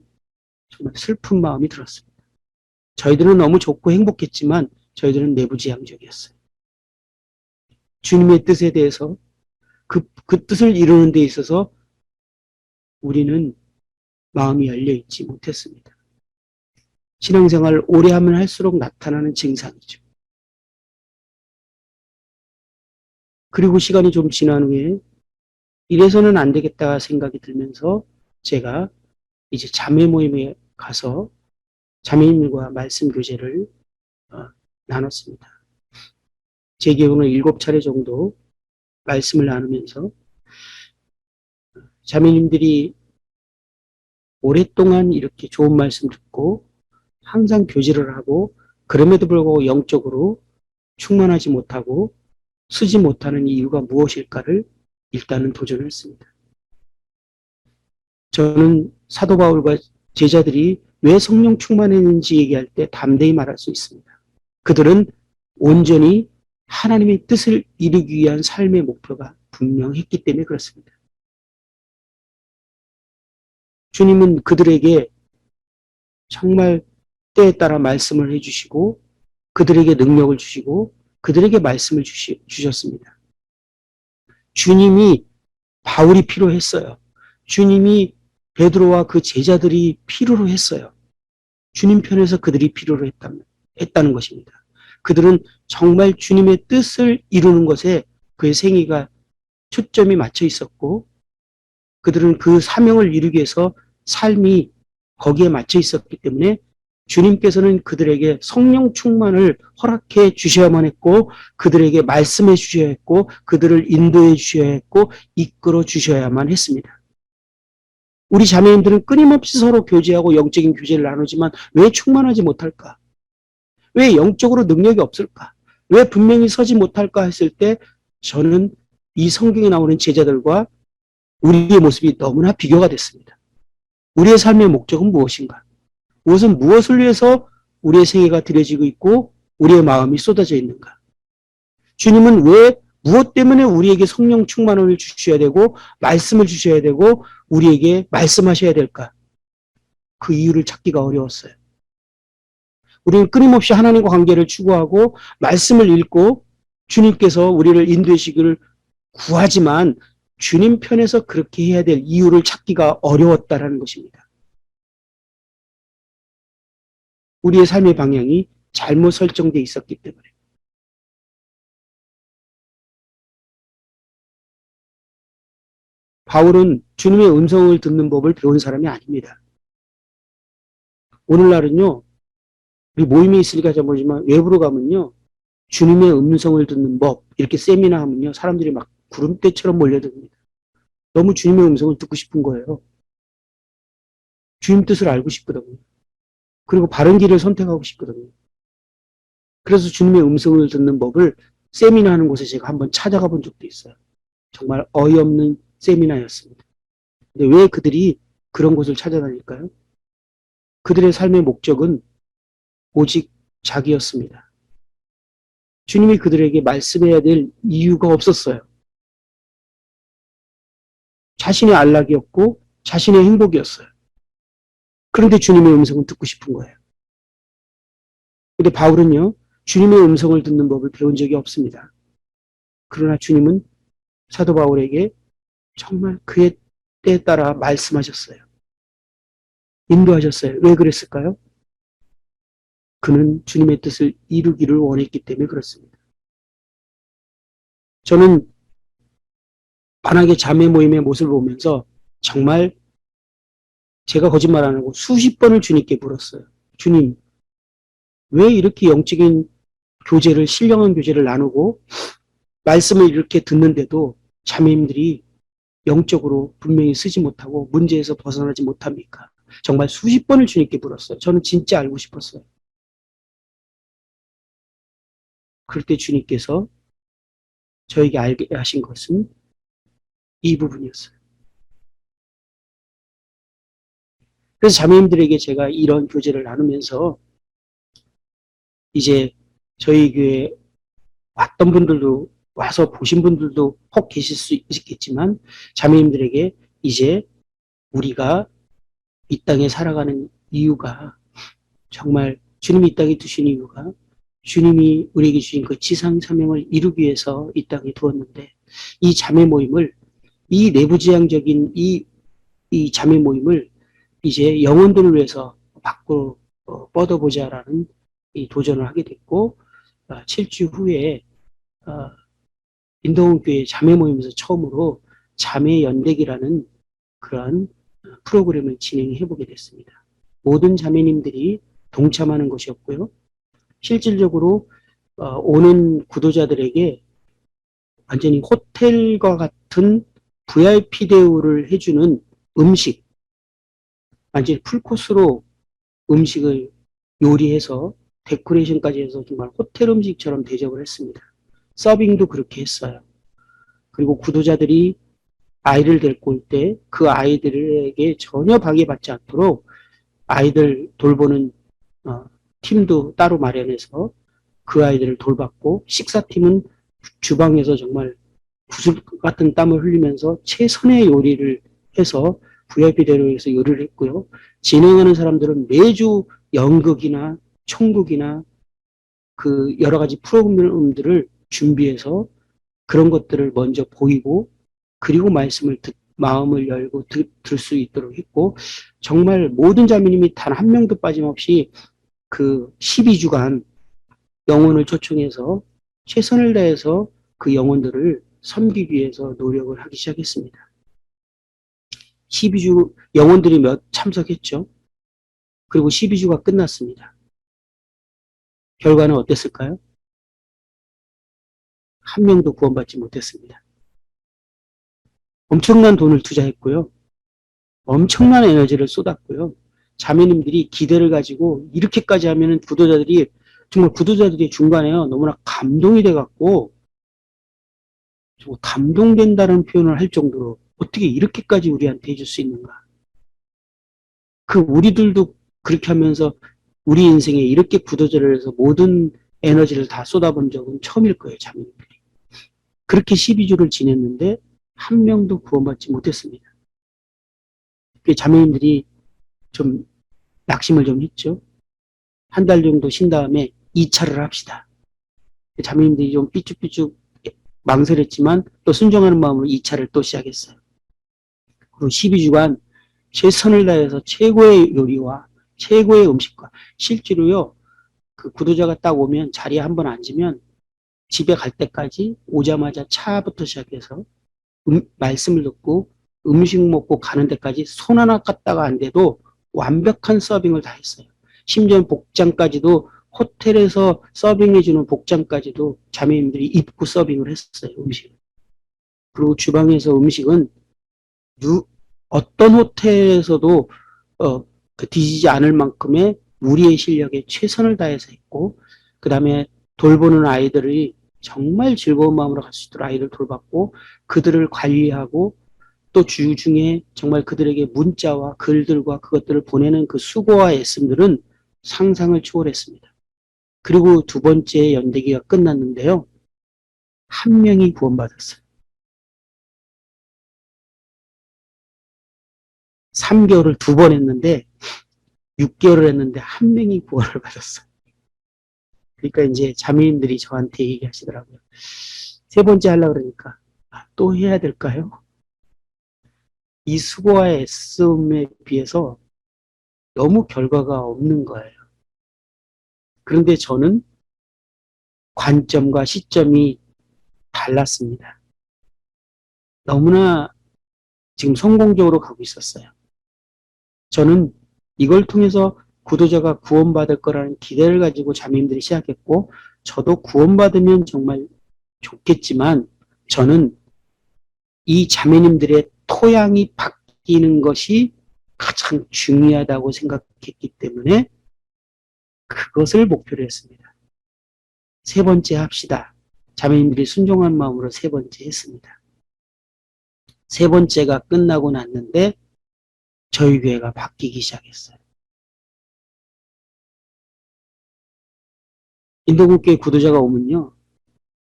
정말 슬픈 마음이 들었습니다. 저희들은 너무 좋고 행복했지만 저희들은 내부지향적이었어요. 주님의 뜻에 대해서 그 뜻을 이루는 데 있어서 우리는 마음이 열려있지 못했습니다. 신앙생활을 오래 하면 할수록 나타나는 증상이죠. 그리고 시간이 좀 지난 후에 이래서는 안 되겠다 생각이 들면서 제가 이제 자매 모임에 가서 자매님과 말씀 교제를 나눴습니다. 제 기억으로는 7차례 정도 말씀을 나누면서 자매님들이 오랫동안 이렇게 좋은 말씀 듣고 항상 교제를 하고 그럼에도 불구하고 영적으로 충만하지 못하고 쓰지 못하는 이유가 무엇일까를 일단은 도전했습니다. 저는 사도 바울과 제자들이 왜 성령 충만했는지 얘기할 때 담대히 말할 수 있습니다. 그들은 온전히 하나님의 뜻을 이루기 위한 삶의 목표가 분명했기 때문에 그렇습니다. 주님은 그들에게 정말 때에 따라 말씀을 해주시고 그들에게 능력을 주시고 그들에게 말씀을 주셨습니다. 주님이 바울이 필요했어요. 주님이 베드로와 그 제자들이 필요로 했어요. 주님 편에서 그들이 필요로 했다는 것입니다. 그들은 정말 주님의 뜻을 이루는 것에 그의 생애가 초점이 맞춰 있었고 그들은 그 사명을 이루기 위해서 삶이 거기에 맞춰 있었기 때문에 주님께서는 그들에게 성령 충만을 허락해 주셔야만 했고 그들에게 말씀해 주셔야 했고 그들을 인도해 주셔야 했고 이끌어 주셔야만 했습니다. 우리 자매님들은 끊임없이 서로 교제하고 영적인 교제를 나누지만 왜 충만하지 못할까? 왜 영적으로 능력이 없을까? 왜 분명히 서지 못할까 했을 때 저는 이 성경에 나오는 제자들과 우리의 모습이 너무나 비교가 됐습니다. 우리의 삶의 목적은 무엇인가? 무엇을 위해서 우리의 생애가 드려지고 있고 우리의 마음이 쏟아져 있는가? 주님은 왜 무엇 때문에 우리에게 성령 충만을 주셔야 되고 말씀을 주셔야 되고 우리에게 말씀하셔야 될까? 그 이유를 찾기가 어려웠어요. 우리는 끊임없이 하나님과 관계를 추구하고 말씀을 읽고 주님께서 우리를 인도하시기를 구하지만 주님 편에서 그렇게 해야 될 이유를 찾기가 어려웠다라는 것입니다. 우리의 삶의 방향이 잘못 설정되어 있었기 때문에. 바울은 주님의 음성을 듣는 법을 배운 사람이 아닙니다. 오늘날은요, 우리 모임에 있으니까 잘 모르지만 외부로 가면요, 주님의 음성을 듣는 법, 이렇게 세미나 하면요, 사람들이 막 구름대처럼 몰려듭니다. 너무 주님의 음성을 듣고 싶은 거예요. 주님 뜻을 알고 싶거든요. 그리고 바른 길을 선택하고 싶거든요. 그래서 주님의 음성을 듣는 법을 세미나 하는 곳에 제가 한번 찾아가 본 적도 있어요. 정말 어이없는 세미나였습니다. 근데 왜 그들이 그런 곳을 찾아다닐까요? 그들의 삶의 목적은 오직 자기였습니다. 주님이 그들에게 말씀해야 될 이유가 없었어요. 자신의 안락이었고 자신의 행복이었어요. 그런데 주님의 음성은 듣고 싶은 거예요. 근데 바울은요, 주님의 음성을 듣는 법을 배운 적이 없습니다. 그러나 주님은 사도 바울에게 정말 그의 때에 따라 말씀하셨어요. 인도하셨어요. 왜 그랬을까요? 그는 주님의 뜻을 이루기를 원했기 때문에 그렇습니다. 저는 반학의 자매 모임의 모습을 보면서 정말 제가 거짓말 안 하고 수십 번을 주님께 물었어요. 주님, 왜 이렇게 영적인 교제를, 신령한 교제를 나누고 말씀을 이렇게 듣는데도 자매님들이 영적으로 분명히 쓰지 못하고 문제에서 벗어나지 못합니까? 정말 수십 번을 주님께 물었어요. 저는 진짜 알고 싶었어요. 그럴 때 주님께서 저에게 알게 하신 것은 이 부분이었어요. 그래서 자매님들에게 제가 이런 교제를 나누면서 이제 저희 교회 왔던 분들도 와서 보신 분들도 혹 계실 수 있겠지만 자매님들에게 이제 우리가 이 땅에 살아가는 이유가 정말 주님이 이 땅에 두신 이유가 주님이 우리에게 주신 그 지상 사명을 이루기 위해서 이 땅에 두었는데 이 자매 모임을 이 내부지향적인 이 자매 모임을 이제 영혼들을 위해서 밖으로 뻗어보자라는 이 도전을 하게 됐고 7주 후에 인도원교회 자매 모임에서 처음으로 자매 연대기라는 그러한 프로그램을 진행해 보게 됐습니다. 모든 자매님들이 동참하는 것이었고요. 실질적으로 오는 구도자들에게 완전히 호텔과 같은 VIP 대우를 해주는 음식, 완전히 풀코스로 음식을 요리해서 데코레이션까지 해서 정말 호텔 음식처럼 대접을 했습니다. 서빙도 그렇게 했어요. 그리고 구도자들이 아이를 데리고 올 때 그 아이들에게 전혀 방해받지 않도록 아이들 돌보는 팀도 따로 마련해서 그 아이들을 돌봤고 식사팀은 주방에서 정말 구슬 같은 땀을 흘리면서 최선의 요리를 해서 VIP대로 해서 요리를 했고요. 진행하는 사람들은 매주 연극이나 총극이나 그 여러 가지 프로그램들을 준비해서 그런 것들을 먼저 보이고 그리고 말씀을 마음을 열고 들 수 있도록 했고 정말 모든 자매님이 단 한 명도 빠짐없이 그 12주간 영혼을 초청해서 최선을 다해서 그 영혼들을 섬기기 위해서 노력을 하기 시작했습니다. 12주 영혼들이 몇 참석했죠. 그리고 12주가 끝났습니다. 결과는 어땠을까요? 한 명도 구원받지 못했습니다. 엄청난 돈을 투자했고요. 엄청난 에너지를 쏟았고요. 자매님들이 기대를 가지고 이렇게까지 하면은 정말 구도자들이 중간에요. 너무나 감동이 돼갖고 감동된다는 표현을 할 정도로 어떻게 이렇게까지 우리한테 해줄 수 있는가. 그 우리들도 그렇게 하면서 우리 인생에 이렇게 구도자를 해서 모든 에너지를 다 쏟아본 적은 처음일 거예요. 자매님들이. 그렇게 12주를 지냈는데 한 명도 구원받지 못했습니다. 자매님들이 좀 낙심을 좀 했죠. 한 달 정도 쉰 다음에 2차를 합시다. 자매님들이 좀 삐죽삐죽 망설였지만 또 순종하는 마음으로 2차를 또 시작했어요. 그리고 12주간 최선을 다해서 최고의 요리와 최고의 음식과 실제로요. 그 구도자가 딱 오면 자리에 한번 앉으면 집에 갈 때까지 오자마자 차부터 시작해서 말씀을 듣고 음식 먹고 가는 데까지 손 하나 깠다가 안 돼도 완벽한 서빙을 다 했어요. 심지어 복장까지도 호텔에서 서빙해주는 복장까지도 자매님들이 입고 서빙을 했어요. 음식을. 그리고 주방에서 음식은 어떤 호텔에서도 뒤지지 않을 만큼의 우리의 실력에 최선을 다해서 했고 그 다음에 돌보는 아이들이 정말 즐거운 마음으로 갈 수 있도록 아이들 돌봤고 그들을 관리하고 또 주중에 정말 그들에게 문자와 글들과 그것들을 보내는 그 수고와 애씀들은 상상을 초월했습니다. 그리고 두 번째 연대기가 끝났는데요. 한 명이 구원받았어요. 3개월을 2번 했는데 6개월을 했는데 1명이 구원을 받았어요. 그러니까 이제 자매님들이 저한테 얘기하시더라고요. 3번째 하려고 그러니까 또 해야 될까요? 이 수고와 애씀에 비해서 너무 결과가 없는 거예요. 그런데 저는 관점과 시점이 달랐습니다. 너무나 지금 성공적으로 가고 있었어요. 저는 이걸 통해서 구도자가 구원받을 거라는 기대를 가지고 자매님들이 시작했고, 저도 구원받으면 정말 좋겠지만, 저는 이 자매님들의 토양이 바뀌는 것이 가장 중요하다고 생각했기 때문에 그것을 목표로 했습니다. 3번째 합시다. 자매님들이 순종한 마음으로 3번째 했습니다. 3번째가 끝나고 났는데 저희 교회가 바뀌기 시작했어요. 인도국교회 구도자가 오면요,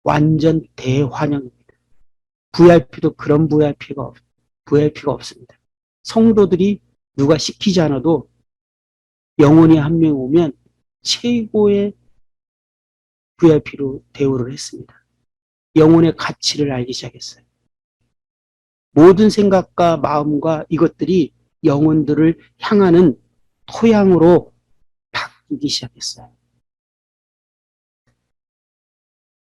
완전 대환영입니다. VIP도 그런 VIP가 없습니다. 성도들이 누가 시키지 않아도 영혼이 한 명 오면 최고의 VIP로 대우를 했습니다. 영혼의 가치를 알기 시작했어요. 모든 생각과 마음과 이것들이 영혼들을 향하는 토양으로 바뀌기 시작했어요.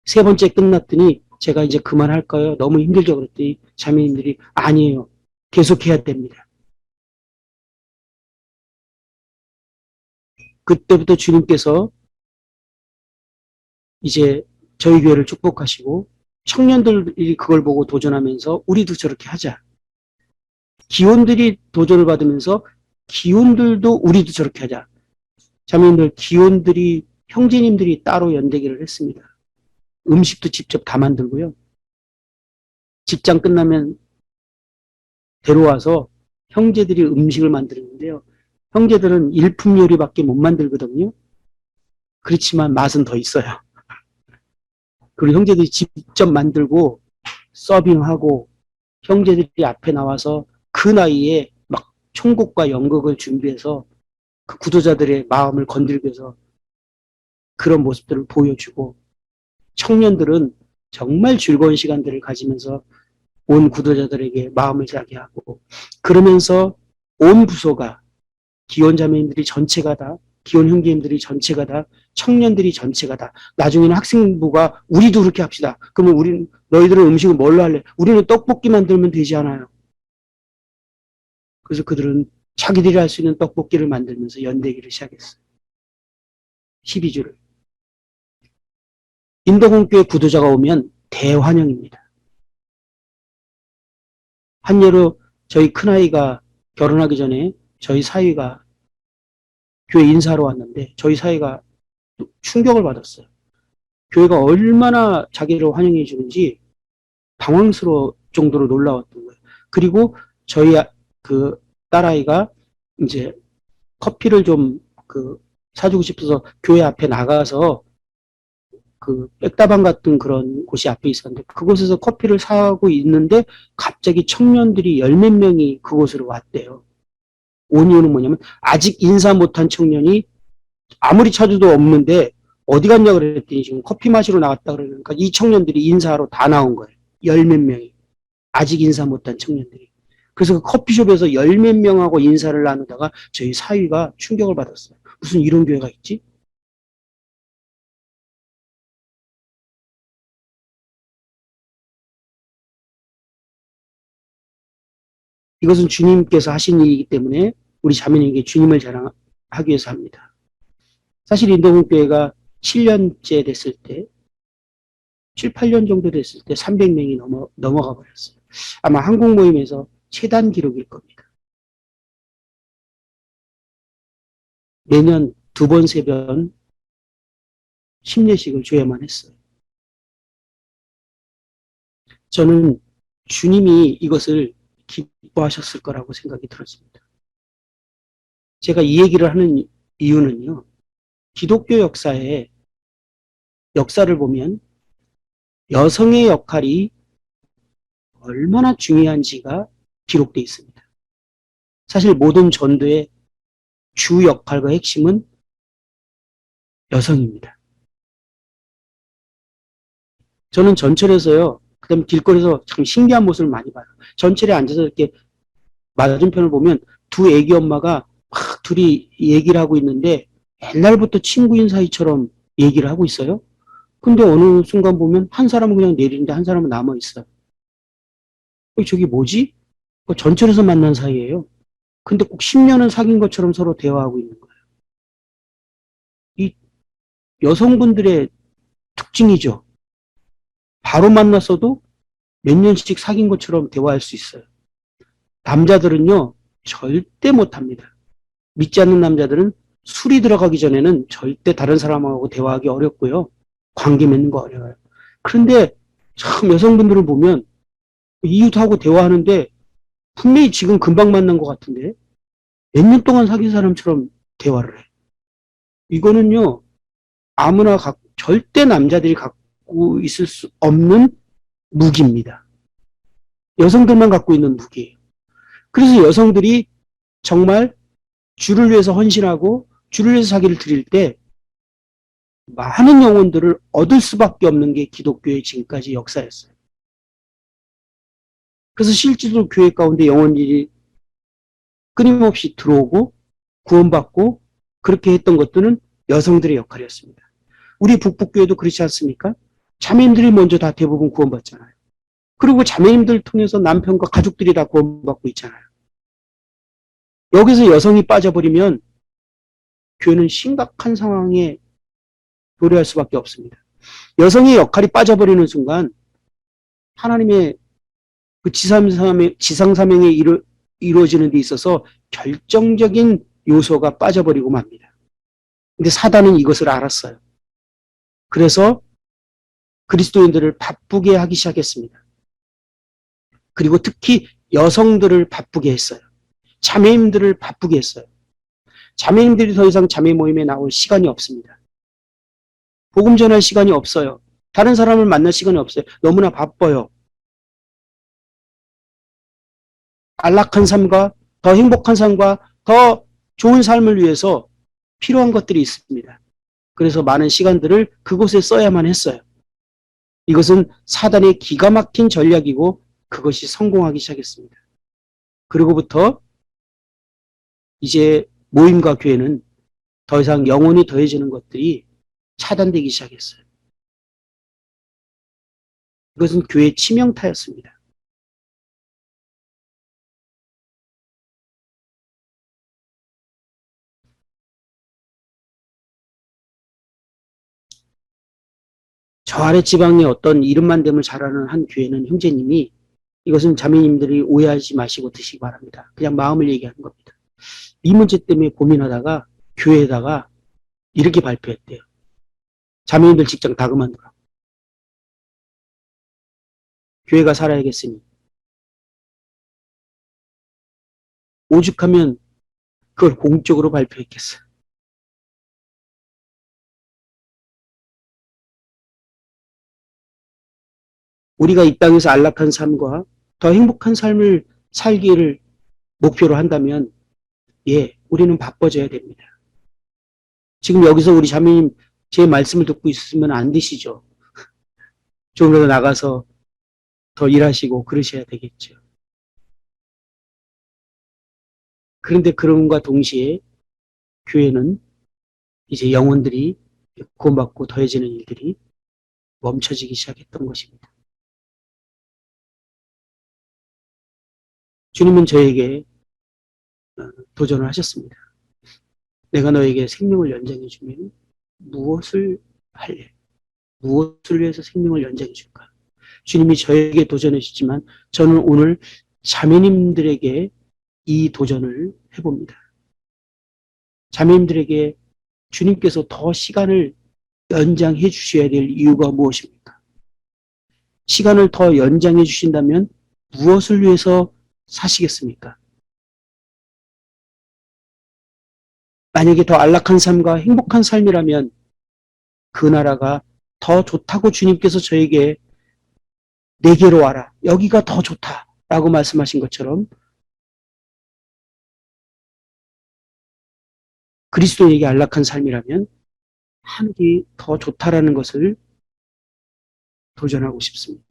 3번째 끝났더니 제가 이제 그만할까요? 너무 힘들죠. 그랬더니 자매님들이 아니에요. 계속해야 됩니다. 그때부터 주님께서 이제 저희 교회를 축복하시고 청년들이 그걸 보고 도전하면서 우리도 저렇게 하자. 기혼들이 도전을 받으면서 기혼들도 우리도 저렇게 하자. 자매님들, 기혼들이 형제님들이 따로 연대기를 했습니다. 음식도 직접 다 만들고요. 직장 끝나면 데려와서 형제들이 음식을 만드는데요. 형제들은 일품 요리밖에 못 만들거든요. 그렇지만 맛은 더 있어요. 그리고 형제들이 직접 만들고 서빙하고 형제들이 앞에 나와서 그 나이에 막 총곡과 연극을 준비해서 그 구도자들의 마음을 건들기 위해서 그런 모습들을 보여주고, 청년들은 정말 즐거운 시간들을 가지면서 온 구도자들에게 마음을 자게 하고, 그러면서 온 부서가, 기혼 자매님들이 전체가 다, 기혼 형제님들이 전체가 다, 청년들이 전체가 다, 나중에는 학생부가 우리도 그렇게 합시다. 그러면 너희들은 음식을 뭘로 할래? 우리는 떡볶이 만들면 되지 않아요? 그래서 그들은 자기들이 할 수 있는 떡볶이를 만들면서 연대기를 시작했어요. 12주를. 인도공교회 구도자가 오면 대환영입니다. 한 예로 저희 큰아이가 결혼하기 전에 저희 사위가 교회 인사하러 왔는데 저희 사위가 충격을 받았어요. 교회가 얼마나 자기를 환영해 주는지 당황스러울 정도로 놀라웠던 거예요. 그리고 저희 그 딸아이가 이제 커피를 좀 사주고 싶어서 교회 앞에 나가서 그 백다방 같은 그런 곳이 앞에 있었는데 그곳에서 커피를 사고 있는데 갑자기 청년들이 10몇 명이 그곳으로 왔대요. 온 이유는 뭐냐면 아직 인사 못한 청년이 아무리 찾아도 없는데 어디 갔냐 그랬더니 지금 커피 마시러 나갔다 그러니까 이 청년들이 인사하러 다 나온 거예요. 10몇 명이. 아직 인사 못한 청년들이. 그래서 그 커피숍에서 10몇 명하고 인사를 나누다가 저희 사위가 충격을 받았어요. 무슨 이런 교회가 있지? 이것은 주님께서 하신 일이기 때문에 우리 자매님에게 주님을 자랑하기 위해서 합니다. 사실 인도공교회가 7년째 됐을 때, 7, 8년 정도 됐을 때 300명이 넘어가 버렸어요. 아마 한국 모임에서 최단 기록일 겁니다. 매년 2번, 3번 심례식을 줘야만 했어요. 저는 주님이 이것을 기뻐하셨을 거라고 생각이 들었습니다. 제가 이 얘기를 하는 이유는요. 기독교 역사의 역사를 보면 여성의 역할이 얼마나 중요한지가 기록되어 있습니다. 사실 모든 전도의 주 역할과 핵심은 여성입니다. 저는 전철에서요, 그다음에 길거리에서 참 신기한 모습을 많이 봐요. 전철에 앉아서 이렇게 맞은편을 보면 두 애기 엄마가 막 둘이 얘기를 하고 있는데 옛날부터 친구인 사이처럼 얘기를 하고 있어요. 근데 어느 순간 보면 한 사람은 그냥 내리는데 한 사람은 남아 있어요. 저기 뭐지? 전철에서 만난 사이예요. 근데 꼭 10년은 사귄 것처럼 서로 대화하고 있는 거예요. 이 여성분들의 특징이죠. 바로 만났어도 몇 년씩 사귄 것처럼 대화할 수 있어요. 남자들은요, 절대 못합니다. 믿지 않는 남자들은 술이 들어가기 전에는 절대 다른 사람하고 대화하기 어렵고요. 관계 맺는 거 어려워요. 그런데 참 여성분들을 보면 이웃하고 대화하는데 분명히 지금 금방 만난 것 같은데 몇 년 동안 사귄 사람처럼 대화를 해. 이거는요, 아무나 절대 남자들이 갖고 있을 수 없는 무기입니다. 여성들만 갖고 있는 무기예요. 그래서 여성들이 정말 주를 위해서 헌신하고 주를 위해서 자기를 드릴 때 많은 영혼들을 얻을 수밖에 없는 게 기독교의 지금까지 역사였어요. 그래서 실제로 교회 가운데 영혼들이 끊임없이 들어오고 구원받고 그렇게 했던 것들은 여성들의 역할이었습니다. 우리 북북교회도 그렇지 않습니까? 자매님들이 먼저 다 대부분 구원받잖아요. 그리고 자매님들 통해서 남편과 가족들이 다 구원받고 있잖아요. 여기서 여성이 빠져버리면 교회는 심각한 상황에 도래할 수밖에 없습니다. 여성의 역할이 빠져버리는 순간 하나님의 그 지상사명에 이루어지는 데 있어서 결정적인 요소가 빠져버리고 맙니다. 근데 사단은 이것을 알았어요. 그래서 그리스도인들을 바쁘게 하기 시작했습니다. 그리고 특히 여성들을 바쁘게 했어요. 자매님들을 바쁘게 했어요. 자매님들이 더 이상 자매 모임에 나올 시간이 없습니다. 복음 전할 시간이 없어요. 다른 사람을 만날 시간이 없어요. 너무나 바빠요. 안락한 삶과 더 행복한 삶과 더 좋은 삶을 위해서 필요한 것들이 있습니다. 그래서 많은 시간들을 그곳에 써야만 했어요. 이것은 사단의 기가 막힌 전략이고 그것이 성공하기 시작했습니다. 그리고부터 이제 모임과 교회는 더 이상 영혼이 더해지는 것들이 차단되기 시작했어요. 이것은 교회의 치명타였습니다. 저 아래 지방에 어떤 이름만 되면 잘하는 한 교회는 형제님이 이것은 자매님들이 오해하지 마시고 드시기 바랍니다. 그냥 마음을 얘기하는 겁니다. 이 문제 때문에 고민하다가 교회에다가 이렇게 발표했대요. 자매님들 직장 다 그만두라고. 교회가 살아야겠으니. 오죽하면 그걸 공적으로 발표했겠어요. 우리가 이 땅에서 안락한 삶과 더 행복한 삶을 살기를 목표로 한다면 우리는 바빠져야 됩니다. 지금 여기서 우리 자매님 제 말씀을 듣고 있으면 안 되시죠. 좀 더 나가서 더 일하시고 그러셔야 되겠죠. 그런데 그럼과 동시에 교회는 이제 영혼들이 구원받고 더해지는 일들이 멈춰지기 시작했던 것입니다. 주님은 저에게 도전을 하셨습니다. 내가 너에게 생명을 연장해 주면 무엇을 할래? 무엇을 위해서 생명을 연장해 줄까? 주님이 저에게 도전해 주시지만 저는 오늘 자매님들에게 이 도전을 해봅니다. 자매님들에게 주님께서 더 시간을 연장해 주셔야 될 이유가 무엇입니까? 시간을 더 연장해 주신다면 무엇을 위해서 사시겠습니까? 만약에 더 안락한 삶과 행복한 삶이라면 그 나라가 더 좋다고 주님께서 저에게 내게로 와라. 여기가 더 좋다라고 말씀하신 것처럼 그리스도에게 안락한 삶이라면 하늘이 더 좋다라는 것을 도전하고 싶습니다.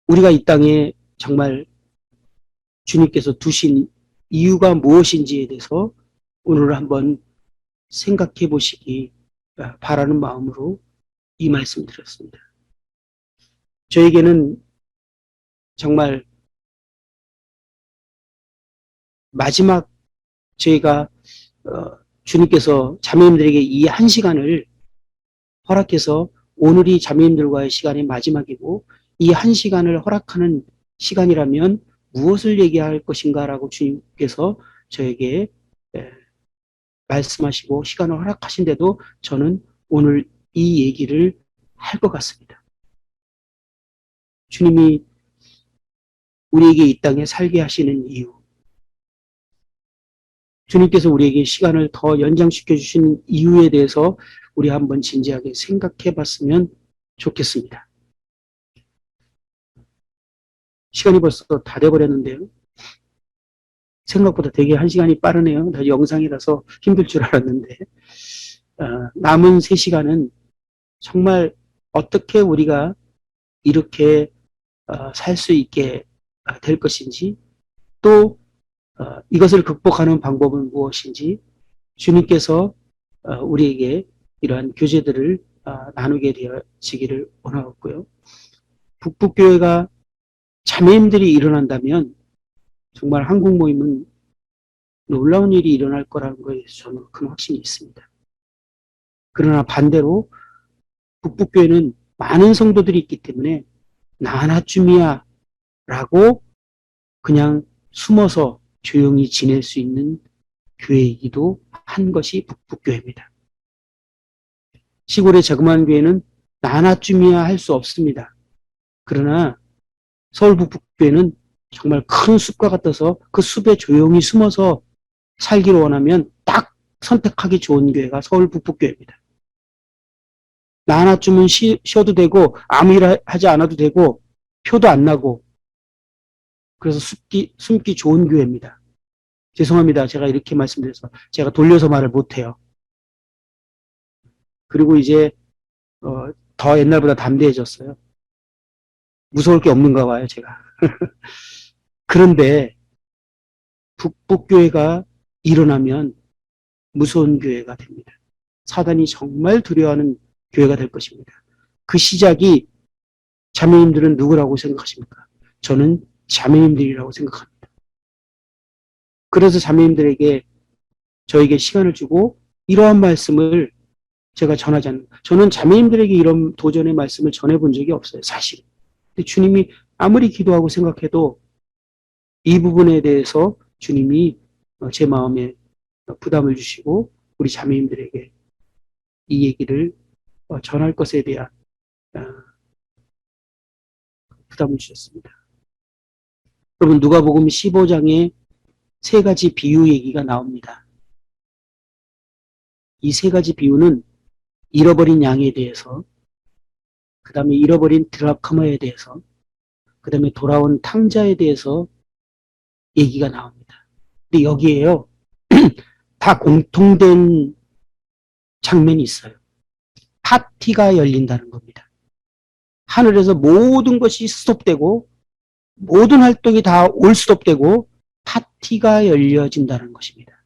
우리가 이 땅에 정말 주님께서 두신 이유가 무엇인지에 대해서 오늘 한번 생각해 보시기 바라는 마음으로 이 말씀 드렸습니다. 저에게는 정말 마지막 저희가 주님께서 자매님들에게 이 한 시간을 허락해서 오늘이 자매님들과의 시간이 마지막이고 이 한 시간을 허락하는 시간이라면 무엇을 얘기할 것인가라고 주님께서 저에게 말씀하시고 시간을 허락하신데도 저는 오늘 이 얘기를 할 것 같습니다. 주님이 우리에게 이 땅에 살게 하시는 이유, 주님께서 우리에게 시간을 더 연장시켜 주신 이유에 대해서 우리 한번 진지하게 생각해 봤으면 좋겠습니다. 시간이 벌써 다 돼버렸는데요. 생각보다 되게 한 시간이 빠르네요. 다 영상이라서 힘들 줄 알았는데 남은 3시간은 정말 어떻게 우리가 이렇게 살 수 있게 될 것인지 또 이것을 극복하는 방법은 무엇인지 주님께서 우리에게 이러한 교제들을 나누게 되어지기를 원하고요. 북북교회가 자매님들이 일어난다면 정말 한국 모임은 놀라운 일이 일어날 거라는 것에 대해서 저는 큰 확신이 있습니다. 그러나 반대로 북북교회는 많은 성도들이 있기 때문에 나 하나쯤이야 라고 그냥 숨어서 조용히 지낼 수 있는 교회이기도 한 것이 북북교회입니다. 시골의 자그마한 교회는 나 하나쯤이야 할 수 없습니다. 그러나 서울 북북교회는 정말 큰 숲과 같아서 그 숲에 조용히 숨어서 살기를 원하면 딱 선택하기 좋은 교회가 서울 북북교회입니다. 나 하나쯤은 쉬어도 되고 아무 일 하지 않아도 되고 표도 안 나고 그래서 숨기 좋은 교회입니다. 죄송합니다. 제가 이렇게 말씀드려서 제가 돌려서 말을 못해요. 그리고 이제 더 옛날보다 담대해졌어요. 무서울 게 없는가 봐요, 제가. 그런데 북북교회가 일어나면 무서운 교회가 됩니다. 사단이 정말 두려워하는 교회가 될 것입니다. 그 시작이 자매님들은 누구라고 생각하십니까? 저는 자매님들이라고 생각합니다. 그래서 자매님들에게 저에게 시간을 주고 이러한 말씀을 제가 전하지 않는, 저는 자매님들에게 이런 도전의 말씀을 전해본 적이 없어요, 사실. 근데 주님이 아무리 기도하고 생각해도 이 부분에 대해서 주님이 제 마음에 부담을 주시고 우리 자매님들에게 이 얘기를 전할 것에 대한 부담을 주셨습니다. 여러분 누가복음 15장에 3가지 비유 얘기가 나옵니다. 이 3가지 비유는 잃어버린 양에 대해서, 그 다음에 잃어버린 드라크마에 대해서, 그 다음에 돌아온 탕자에 대해서 얘기가 나옵니다. 근데 여기에요 다 공통된 장면이 있어요. 파티가 열린다는 겁니다. 하늘에서 모든 것이 스톱되고 모든 활동이 다 올 스톱되고 파티가 열려진다는 것입니다.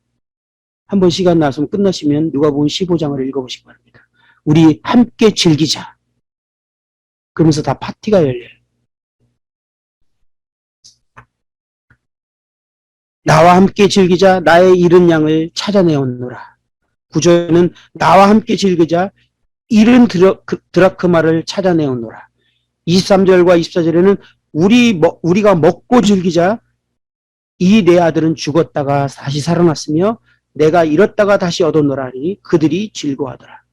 한번 시간 나서 끝나시면 누가복음 15장을 읽어보시기 바랍니다. 우리 함께 즐기자. 그러면서 다 파티가 열려요. 나와 함께 즐기자. 나의 잃은 양을 찾아내었노라. 9절에는 나와 함께 즐기자. 잃은 드라크마를 찾아내었노라. 23절과 24절에는 우리가 먹고 즐기자. 이 내 아들은 죽었다가 다시 살아났으며 내가 잃었다가 다시 얻었노라니 그들이 즐거워하더라.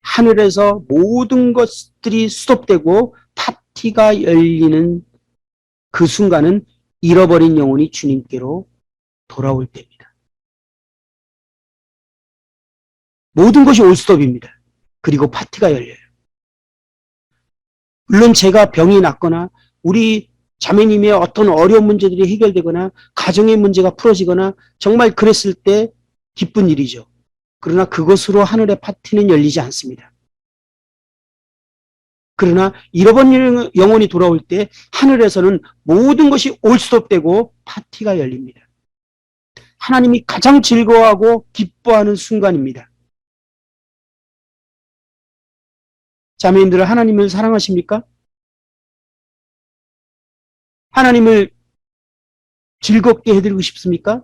하늘에서 모든 것들이 스톱되고 파티가 열리는 그 순간은 잃어버린 영혼이 주님께로 돌아올 때입니다. 모든 것이 올스톱입니다. 그리고 파티가 열려요. 물론 제가 병이 났거나 우리 자매님의 어떤 어려운 문제들이 해결되거나 가정의 문제가 풀어지거나 정말 그랬을 때 기쁜 일이죠. 그러나 그것으로 하늘의 파티는 열리지 않습니다. 그러나 잃어버린 영혼이 돌아올 때 하늘에서는 모든 것이 올스톱되고 파티가 열립니다. 하나님이 가장 즐거워하고 기뻐하는 순간입니다. 자매님들, 하나님을 사랑하십니까? 하나님을 즐겁게 해드리고 싶습니까?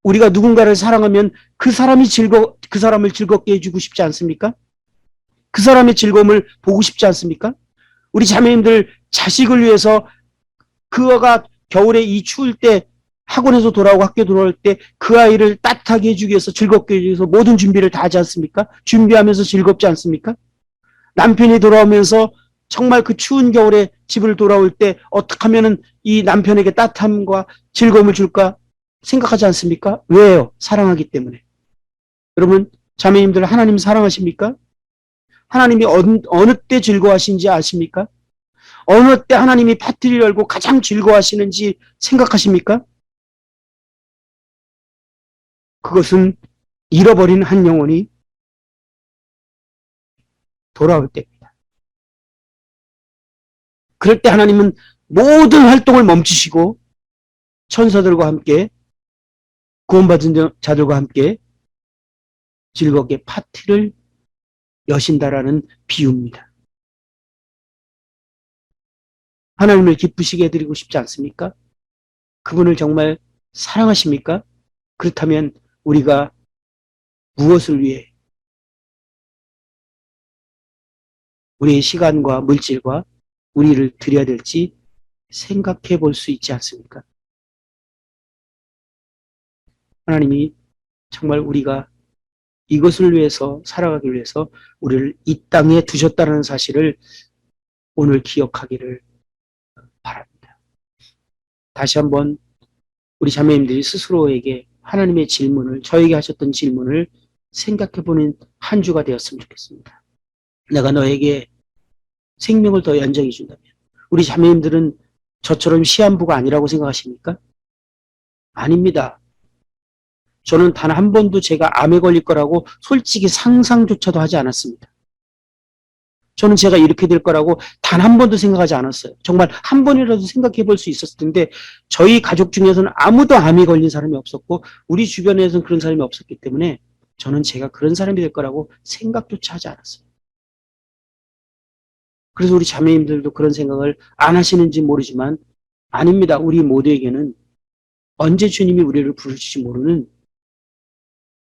우리가 누군가를 사랑하면 그 사람을 즐겁게 해주고 싶지 않습니까? 그 사람의 즐거움을 보고 싶지 않습니까? 우리 자매님들 자식을 위해서 그가 겨울에 이 추울 때 학원에서 돌아오고 학교 돌아올 때 그 아이를 따뜻하게 해주기 위해서 즐겁게 해주기 위해서 모든 준비를 다 하지 않습니까? 준비하면서 즐겁지 않습니까? 남편이 돌아오면서 정말 그 추운 겨울에 집을 돌아올 때 어떻게 하면 이 남편에게 따뜻함과 즐거움을 줄까 생각하지 않습니까? 왜요? 사랑하기 때문에. 여러분, 자매님들 하나님 사랑하십니까? 하나님이 어느 때 즐거워하시는지 아십니까? 어느 때 하나님이 파티를 열고 가장 즐거워하시는지 생각하십니까? 그것은 잃어버린 한 영혼이 돌아올 때입니다. 그럴 때 하나님은 모든 활동을 멈추시고 천사들과 함께 구원받은 자들과 함께 즐겁게 파티를 여신다라는 비유입니다. 하나님을 기쁘시게 해드리고 싶지 않습니까? 그분을 정말 사랑하십니까? 그렇다면 우리가 무엇을 위해 우리의 시간과 물질과 우리를 드려야 될지 생각해 볼 수 있지 않습니까? 하나님이 정말 우리가 이것을 위해서 살아가기 위해서 우리를 이 땅에 두셨다는 사실을 오늘 기억하기를 바랍니다. 다시 한번 우리 자매님들이 스스로에게 하나님의 질문을, 저에게 하셨던 질문을 생각해보는 한 주가 되었으면 좋겠습니다. 내가 너에게 생명을 더 연장해 준다면 우리 자매님들은 저처럼 시한부가 아니라고 생각하십니까? 아닙니다. 저는 단 한 번도 제가 암에 걸릴 거라고 솔직히 상상조차도 하지 않았습니다. 저는 제가 이렇게 될 거라고 단 한 번도 생각하지 않았어요. 정말 한 번이라도 생각해 볼 수 있었을 텐데 저희 가족 중에서는 아무도 암에 걸린 사람이 없었고 우리 주변에서는 그런 사람이 없었기 때문에 저는 제가 그런 사람이 될 거라고 생각조차 하지 않았어요. 그래서 우리 자매님들도 그런 생각을 안 하시는지 모르지만 아닙니다. 우리 모두에게는 언제 주님이 우리를 부르실지 모르는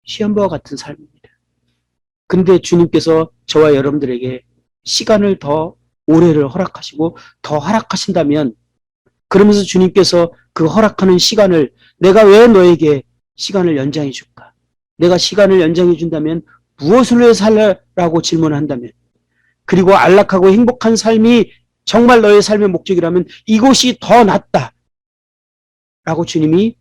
시험부와 같은 삶입니다. 근데 주님께서 저와 여러분들에게 시간을 더 오래를 허락하시고 더 허락하신다면 그러면서 주님께서 그 허락하는 시간을 내가 왜 너에게 시간을 연장해 줄까? 내가 시간을 연장해 준다면 무엇을 위해 살라라고 질문한다면 그리고 안락하고 행복한 삶이 정말 너의 삶의 목적이라면 이곳이 더 낫다 라고 주님이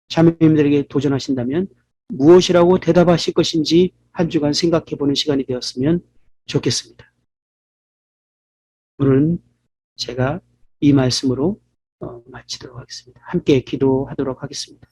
자매님들에게 도전하신다면 무엇이라고 대답하실 것인지 한 주간 생각해보는 시간이 되었으면 좋겠습니다. 오늘은 제가 이 말씀으로 마치도록 하겠습니다. 함께 기도하도록 하겠습니다.